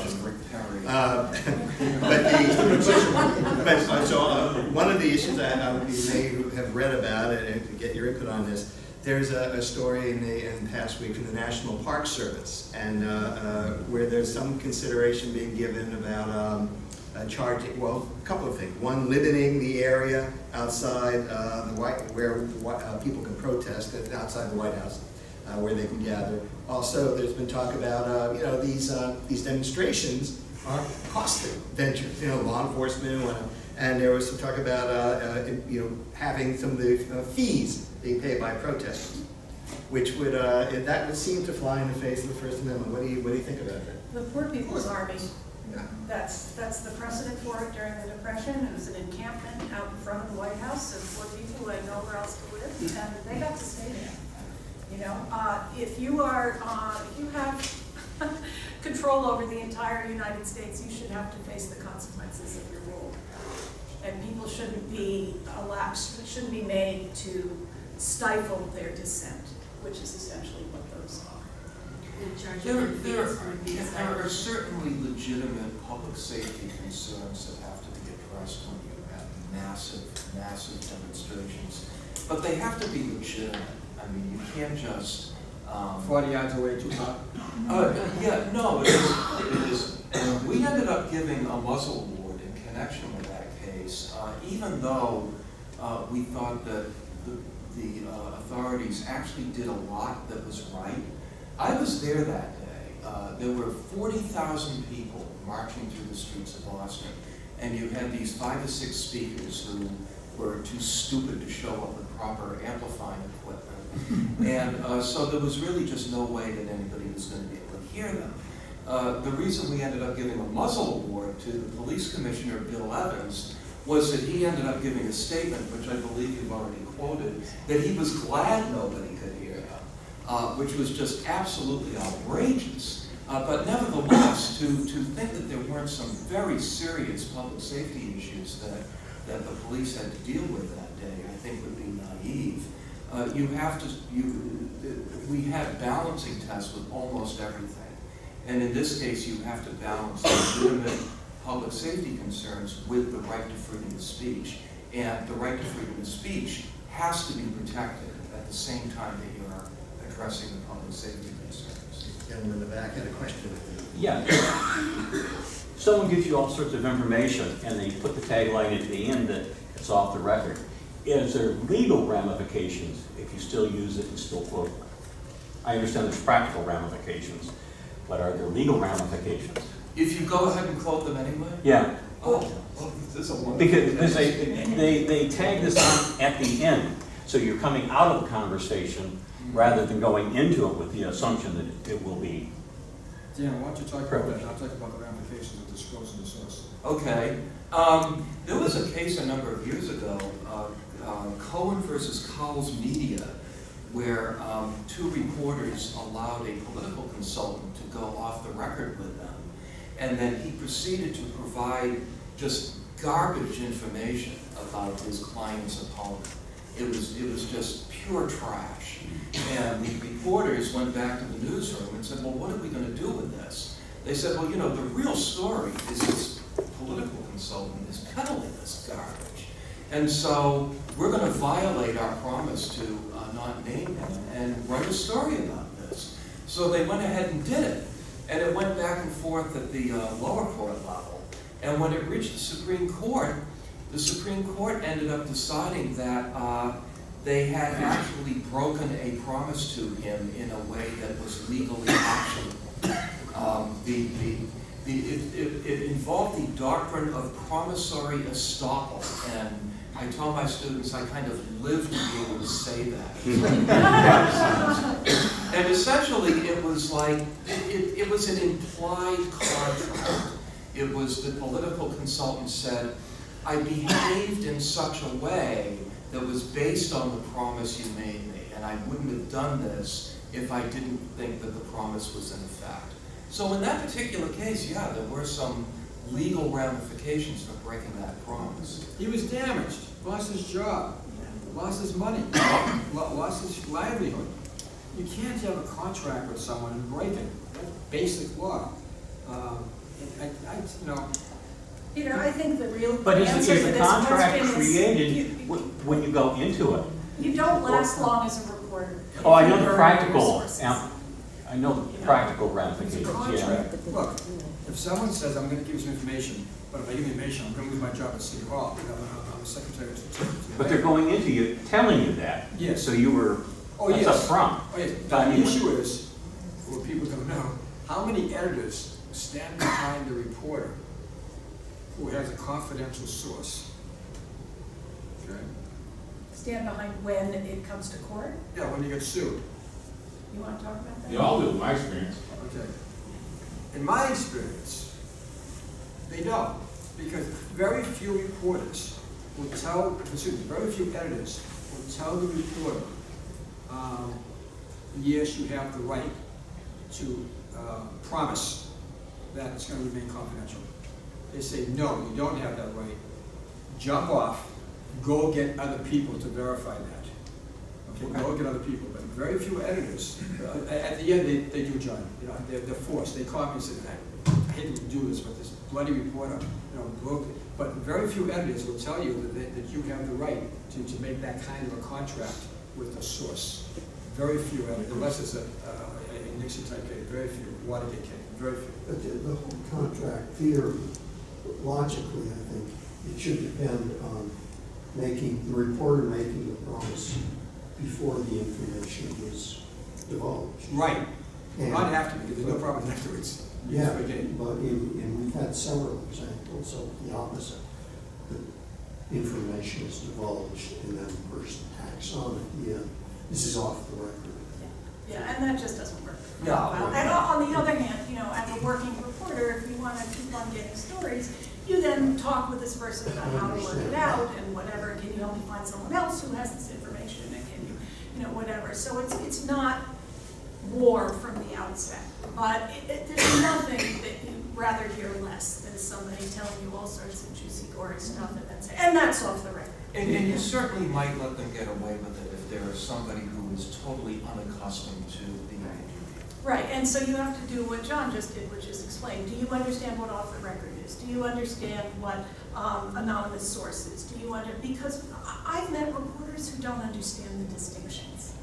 One of the issues you may have read about it and to get your input on this, there's a story in the past week from the National Park Service, and where there's some consideration being given about charging, well, a couple of things. One, limiting the area outside where people can protest outside the White House, where they can gather. Also, there's been talk about these demonstrations are costly ventures. Law enforcement, and there was some talk about having some of the fees being paid by protesters, which would that would seem to fly in the face of the First Amendment. What do you think about that? The Poor People's Army. That's the precedent for it during the Depression. It was an encampment out in front of the White House of poor people who had nowhere else to live, and they got to stay there. If you have control over the entire United States, you should have to face the consequences of your rule. And people shouldn't be made to stifle their dissent, which is essentially what those are. There are certainly legitimate public safety concerns that have to be addressed when you have massive demonstrations. But they have to be legitimate. I mean, you can't just 40 yards away, too far? Yeah, no, it is. We ended up giving a muzzle award in connection with that case, even though we thought that the authorities actually did a lot that was right. I was there that day. There were 40,000 people marching through the streets of Boston, and you had these 5 or 6 speakers who were too stupid to show up with proper amplifying equipment. And so there was really just no way that anybody was going to be able to hear them. The reason we ended up giving a muzzle award to the police commissioner, Bill Evans, was that he ended up giving a statement, which I believe you've already quoted, that he was glad nobody could hear them, which was just absolutely outrageous. But nevertheless, to think that there weren't some very serious public safety issues that the police had to deal with that day, I think would be naive. We had balancing tests with almost everything. And in this case, you have to balance legitimate public safety concerns with the right to freedom of speech. And the right to freedom of speech has to be protected at the same time that you are addressing the public safety concerns. The gentleman in the back had a question. Yeah. Someone gives you all sorts of information, and they put the tagline at the end that it's off the record. Is there legal ramifications if you still use it and still quote? I understand there's practical ramifications, but are there legal ramifications? If you go ahead and quote them anyway? Yeah, Oh, well, this is a wonderful. because they tag this on at the end, so you're coming out of the conversation rather than going into it with the assumption that it will be. Dan, why don't you talk about that, I'll talk about the ramifications of disclosing the source. Okay. There was a case a number of years ago, Cohen versus Cowles Media, where two reporters allowed a political consultant to go off the record with them. And then he proceeded to provide just garbage information about his client's opponent. It was just pure trash. And the reporters went back to the newsroom and said, well, what are we going to do with this? They said, well, you know, the real story is this political consultant is peddling this garbage. And so we're going to violate our promise to not name him and write a story about this. So they went ahead and did it. And it went back and forth at the lower court level. And when it reached the Supreme Court ended up deciding that they had actually broken a promise to him in a way that was legally actionable. It involved the doctrine of Promissory Estoppel, and I tell my students I kind of live to be able to say that. And essentially it was like, it was an implied contract. It was the political consultant said, I behaved in such a way that was based on the promise you made me, and I wouldn't have done this if I didn't think that the promise was in effect. So in that particular case, yeah, there were some legal ramifications for breaking that promise. He was damaged, lost his job, lost his money, lost his livelihood. You can't have a contract with someone and break it. That's basic law. I think the real But answer to is the this contract question created when you go into it? you don't last long as a reporter. Oh, I know If you the burn practical, resources. I know the practical ramifications, It's a yeah. contract. Look, if someone says, I'm going to give you some information, but if I give you information, I'm going to lose my job at City Hall, because I'm a secretary to But they're going into you, telling you that. Yes. So you were, Oh, that's yes. up front. Oh, yes. But I The mean, issue is, what people don't know, how many editors stand behind the reporter who has a confidential source? Okay? Stand behind when it comes to court. Yeah, when you get sued. You want to talk about that? They all do, in my experience. Okay. In my experience, they don't, because very few reporters will tell, very few editors will tell the reporter, yes, you have the right to promise that it's going to remain confidential. They say, no, you don't have that right. Jump off, go get other people to verify that. Okay, go get other people. But very few editors, at the end, they do, John. You know, they're forced. They call me and say, I hate to do this, but this bloody reporter, broke it. But very few editors will tell you that you have the right to make that kind of a contract with a source. Very few editors, unless it's a Nixon type case, very few, Watergate case, very few. But the whole contract theory, logically, I think, it should depend on the reporter making the promise before the information is divulged. Right. And- Not after, because there's no problem afterwards. You Yeah, just forget. but we've had several examples of the opposite. The information is divulged and then the person tacks on it. Yeah, this is off the record. Yeah, and that just doesn't work. No. And on the other hand, as a working reporter, if you want to keep on getting stories, you then talk with this person about how to work it out and whatever. Can you help me find someone else who has this information? And can you, whatever. So it's not war from the outset. But there's nothing that you'd rather hear less than somebody telling you all sorts of juicy, gory stuff and that's off the record. And you certainly might let them get away with it if there is somebody who is totally unaccustomed to being interviewed. Right, and so you have to do what John just did, which is explain. Do you understand what off the record is? Do you understand what anonymous source is? Because I've met reporters who don't understand the distinctions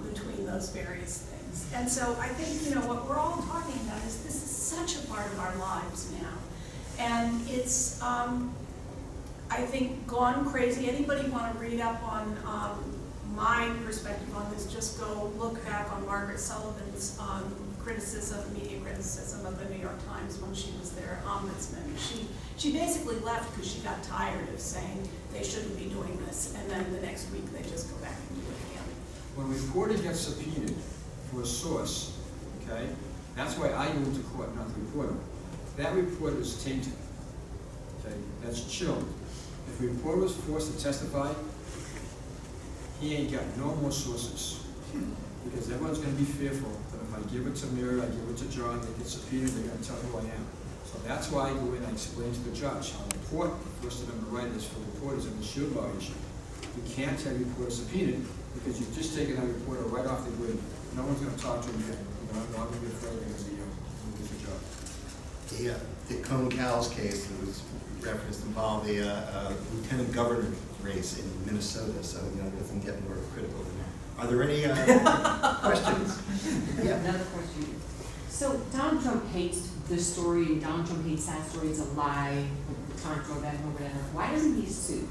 between those various things. And so I think, what we're all talking about is this is such a part of our lives now. And it's, I think, gone crazy. Anybody want to read up on my perspective on this, just go look back on Margaret Sullivan's criticism, media criticism of the New York Times when she was their ombudsman. She basically left because she got tired of saying they shouldn't be doing this, and then the next week they just go back and do it again. When a reporter gets subpoenaed for a source, okay, that's why I go to court, not the reporter. That reporter is tainted, okay, that's chilled. If a reporter was forced to testify, he ain't got no more sources. Because everyone's gonna be fearful that if I give it to Mary, I give it to John, they get subpoenaed, they're gonna tell who I am. So that's why I go in and I explain to the judge how important the First Amendment right is for reporters in the shield law issue. You can't have reporters subpoenaed because you've just taken that reporter right off the grid. No one's gonna talk to him again. You know, I'm gonna be afraid they're gonna lose their job. The Cone Cowles case that was referenced involved a lieutenant governor race in Minnesota, so you know, it doesn't get more critical than that. Are there any questions? Yeah. Another question. So Donald Trump hates this story, Donald Trump hates that story, it's a lie, the Contra event or whatever. Why doesn't he sue?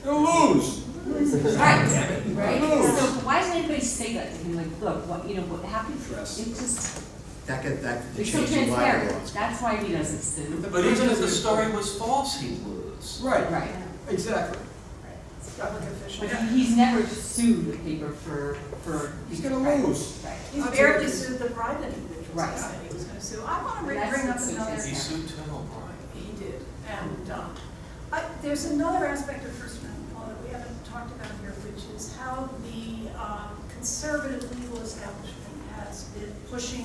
They'll lose. Right, right? Lose. So why doesn't anybody say that to him, like, look, what, you know, what happened? Trust. It just, That gets back to the it's so changing transparent, bylaws. that's why he doesn't sue. But even if the story was false, he'd lose. Right, Right. exactly. It's public official. But he's never sued the paper for. He's gonna right, lose. Right. He's barely sued the private individuals Right. he said he was going to sue. I want to bring That's up what's so another. He sued Tim O'Brien. He did, and there's another aspect of First Amendment law that we haven't talked about here, which is how the conservative legal establishment has been pushing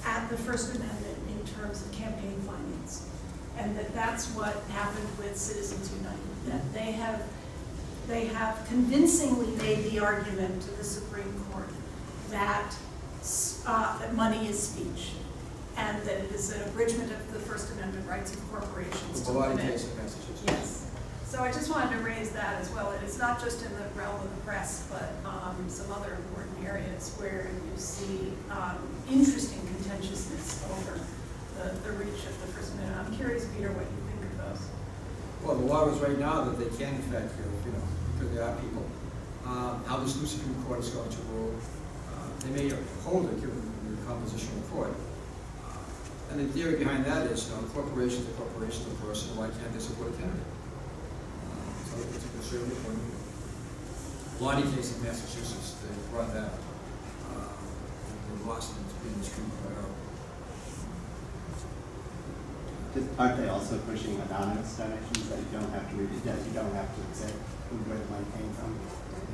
at the First Amendment in terms of campaign finance, and that's what happened with Citizens United. That they have convincingly made the argument to the Supreme Court that that money is speech, and that it is an abridgment of the First Amendment rights of corporations The to Bellotti limit. case in Massachusetts. Yes. So I just wanted to raise that as well. It is not just in the realm of the press, but some other important areas where you see interesting contentiousness over the reach of the First Amendment. I'm curious, Peter, what you think of those. Well, the law is right now that they can in fact, you know, because there are people. How this new Supreme Court is going to rule, they may uphold it given the composition of the court. And the theory behind that is, you know, corporations are corporations of a person, why can't they support a candidate? So it's a conservative point of view. Bellotti case in Massachusetts, they brought that up. They lost it in the Supreme Court. Aren't they also pushing anonymous donations that you don't have to read, that you don't have to say where the money came from?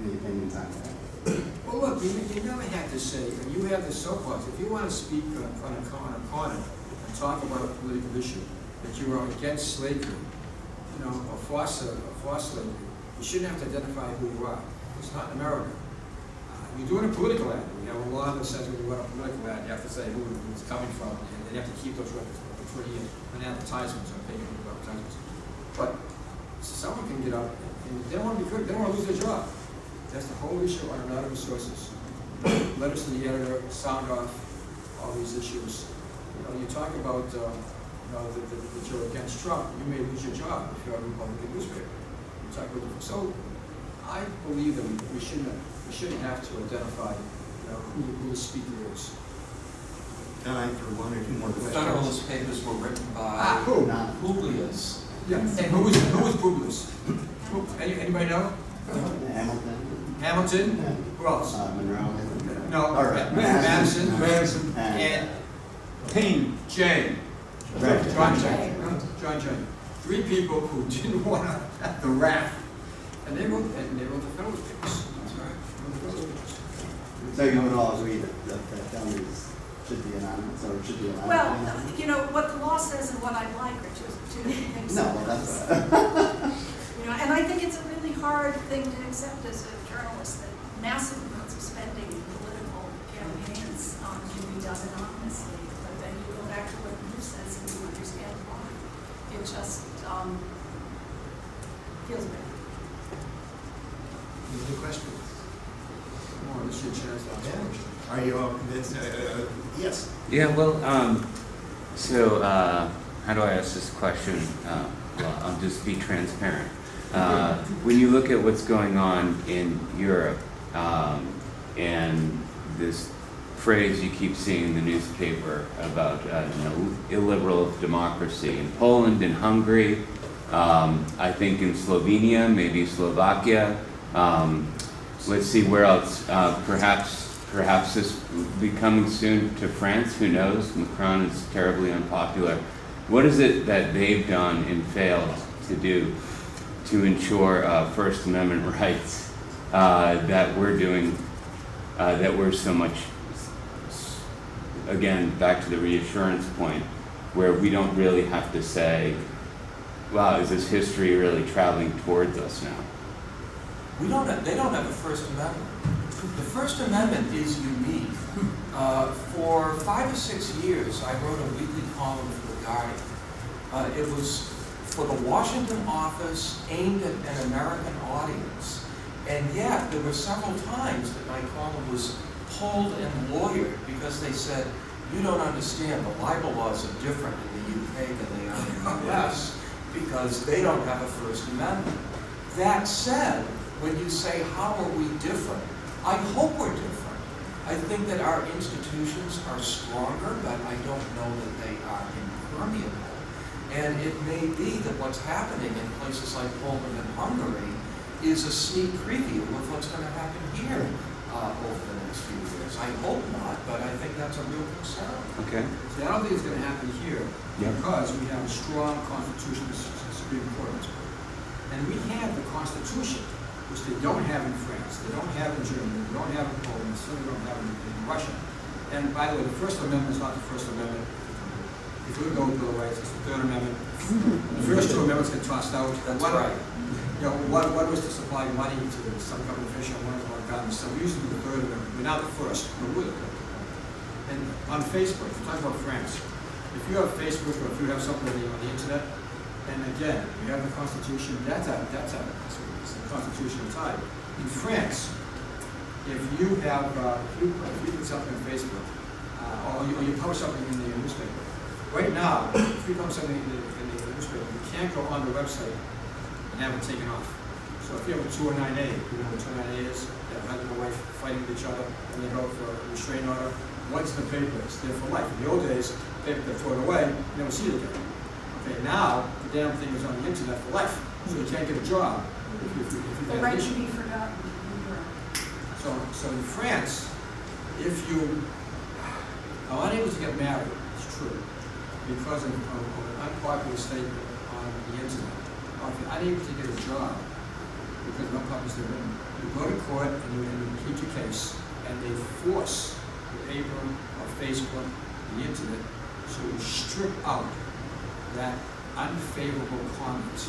Any opinions on that? Well, look, you never have to say, and you have the soapbox, if you want to speak on a corner and talk about a political issue, that you are against slavery, you know, or forced slavery, you shouldn't have to identify who you are. It's not in America. You're doing a political ad. We have a law that says when you run a political ad, you have to say who it's coming from, and you have to keep those records for 20 years, and advertisements, or paying people advertisements. But someone can get up, and they don't want to be good, they don't want to lose their job. That's the whole issue on anonymous sources. Letters to the editor, sound off, all these issues. You know, you talk about, you know, that you're against Trump, you may lose your job if you're a Republican newspaper. You talk about, so I believe that we shouldn't have to identify, you know, who the speaker is. Time for one or two more questions. Federalist Papers were written by Who? Publius. Yeah, and who was Publius? Anybody know? Hamilton? Hamilton? Who else? Monroe? No, Or Madison, and and Payne. Jay. Right. John Jay. Three people who didn't want to have the wrath, and they wrote the Federalist Papers. That's right. So you would all agree that felonies should be anonymous, or should be allowed to be Well, anonymous? you know, what the law says and what I'd like are two things. No, well, that's, You know, and I think it's a really hard thing to accept as a journalist that massive amounts of spending in political campaigns can be done anonymously. But then you go back to what you says and you understand why. It just feels bad. Any other questions? Come on, this is your chance to ask a question. Are you all convinced? Yes. Yeah, well, so how do I ask this question? Well, I'll just be transparent. When you look at what's going on in Europe, and this phrase you keep seeing in the newspaper about illiberal democracy in Poland and Hungary, I think in Slovenia, maybe Slovakia. Let's see where else. Perhaps this will be coming soon to France. Who knows? Macron is terribly unpopular. What is it that they've done and failed to do to ensure First Amendment rights that we're doing, that we're so much, again, back to the reassurance point, where we don't really have to say, wow, is this history really traveling towards us now? They don't have a First Amendment. The First Amendment is unique. For 5 or 6 years, I wrote a weekly column for The Guardian. It was for the Washington office aimed at an American audience. And yet, there were several times that my column was pulled and lawyered because they said, you don't understand, the libel laws are different in the UK than they are in the US because they don't have a First Amendment. That said, when you say, how are we different? I hope we're different. I think that our institutions are stronger, but I don't know that they are impermeable. And it may be that what's happening in places like Poland and Hungary is a sneak preview of what's going to happen here over the next few years. I hope not, but I think that's a real concern. Okay. See, I don't think it's going to happen here because we have a strong constitution, the Supreme Court. And we have the Constitution, which they don't have in France, they don't have in Germany, they don't have in Poland, they certainly don't have in Russia. And by the way, the First Amendment is not the First Amendment. If we go to Bill of Rights, it's the Third Amendment. The first two amendments get tossed out. That's right. You know, one was to supply money to some government official, one was about guns. So we used to do the Third Amendment. We're now the first. We're with it. And on Facebook, if you talk about France, if you have Facebook or if you have something on the internet, and again, you have the Constitution, that's a constitutional tie. In France, if you have, if you put something on Facebook, or you publish something in the newspaper, right now, if you publish something in the newspaper, you can't go on the website and have it taken off. So if you have a 209A, you know what 209A is? You have husband and wife fighting with each other, and they go for a restraining order. Once the paper is there for life. In the old days, paper they throw it away, you never see it again. Okay, now the damn thing is on the internet for life, so you can't get a job if you The right to be forgotten. So in France, if you are unable to get married, it's true, because of an unpopular statement on the internet, or if you're unable to get a job because of unpopular statement, you go to court and you plead your case, and they force the paper or Facebook, the internet, to strip out that unfavorable comment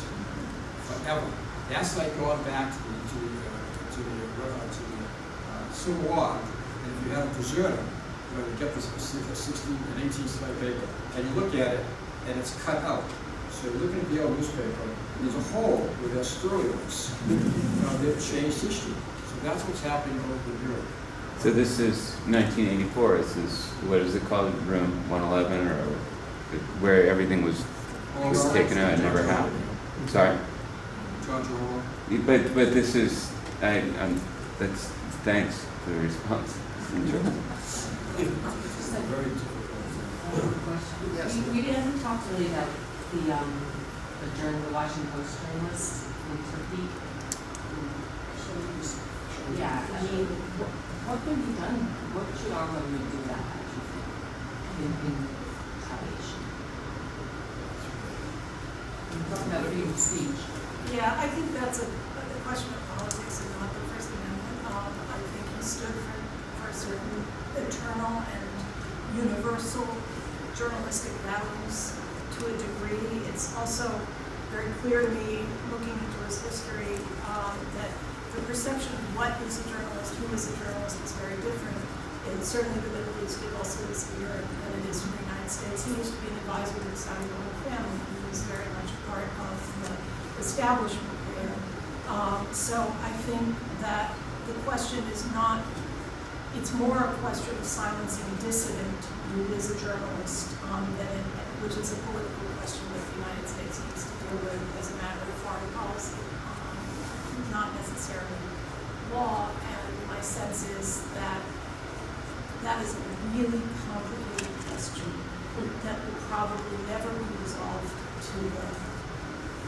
forever. That's like going back to the Civil War, and if you have a deserter, you get this 16 and 18 slide paper, and you look at it, and it's cut out. So you're looking at the old newspaper, and there's a hole where their story was. They've changed history. So that's what's happening over in Europe. So this is 1984. This is, what is it called, room 111, or where everything was taken out and never happened? Sorry? George Orwell. But this is, that's, thanks for the response. Very difficult. Question. We haven't talked really about the Washington Post journalists in Turkey. Yeah, I mean, what can be done? What should our government do about that, do you think, in retaliation? We're talking about freedom of speech. Yeah, I think that's a question of politics and not the First Amendment. I think he stood for certain eternal and universal journalistic values to a degree. It's also very clear to me, looking into his history, that the perception of what is a journalist, who is a journalist, is very different. And certainly the Middle East, it also is in Europe than it is in the United States. He used to be an advisor to the Saudi royal family. He was very much a part of the establishment there. So I think that the question is not, it's more a question of silencing a dissident who is a journalist than which is a political question that the United States needs to deal with as a matter of foreign policy, not necessarily law. And my sense is that that is a really complicated question that will probably never be resolved to the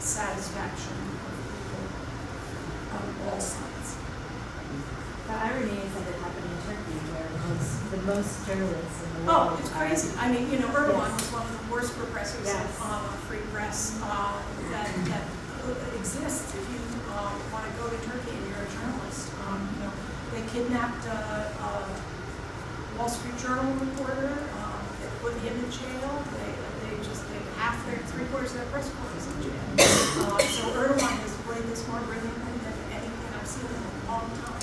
satisfaction of people on all sides. The irony is that it happened in Turkey, where the most journalists in the world. Oh, it's crazy. I mean, you know, Erdogan was one of the worst repressors Yes. of free press that exists. If you want to go to Turkey and you're a journalist, you know, they kidnapped a Wall Street Journal reporter. They put him in jail. They half their 3/4 of their press corps is in jail. So Erdogan has played this more brilliantly than anything I've seen in a long time.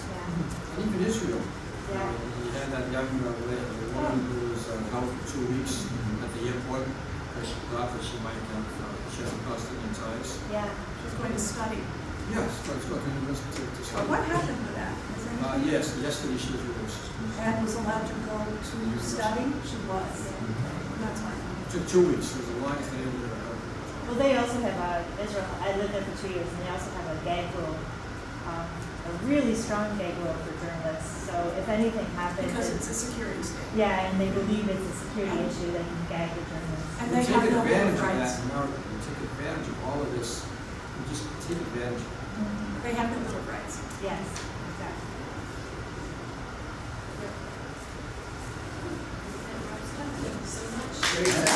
And even Israel. Yeah. You had that young woman who was held for 2 weeks at the airport because she thought that she might have, she has Palestinian ties. Yeah. She's going to study. Yes, let's go to the university to study. What happened with that? Has anything- Yes, yesterday she was released. And was allowed to go to study? She was. That's fine. It took 2 weeks, it was the longest they ever did. Well, they also have Israel, I lived there for 2 years, and they also have a gag rule, a really strong gag rule for journalists. So if anything happens. Because it's a security state. Yeah, and they believe it's a security issue, they can gag the journalists. And We they take have no advantage of rights. that in America, we take advantage of all of this, we just take advantage of it. They have no bill of rights. Yes, exactly. Thank you so much.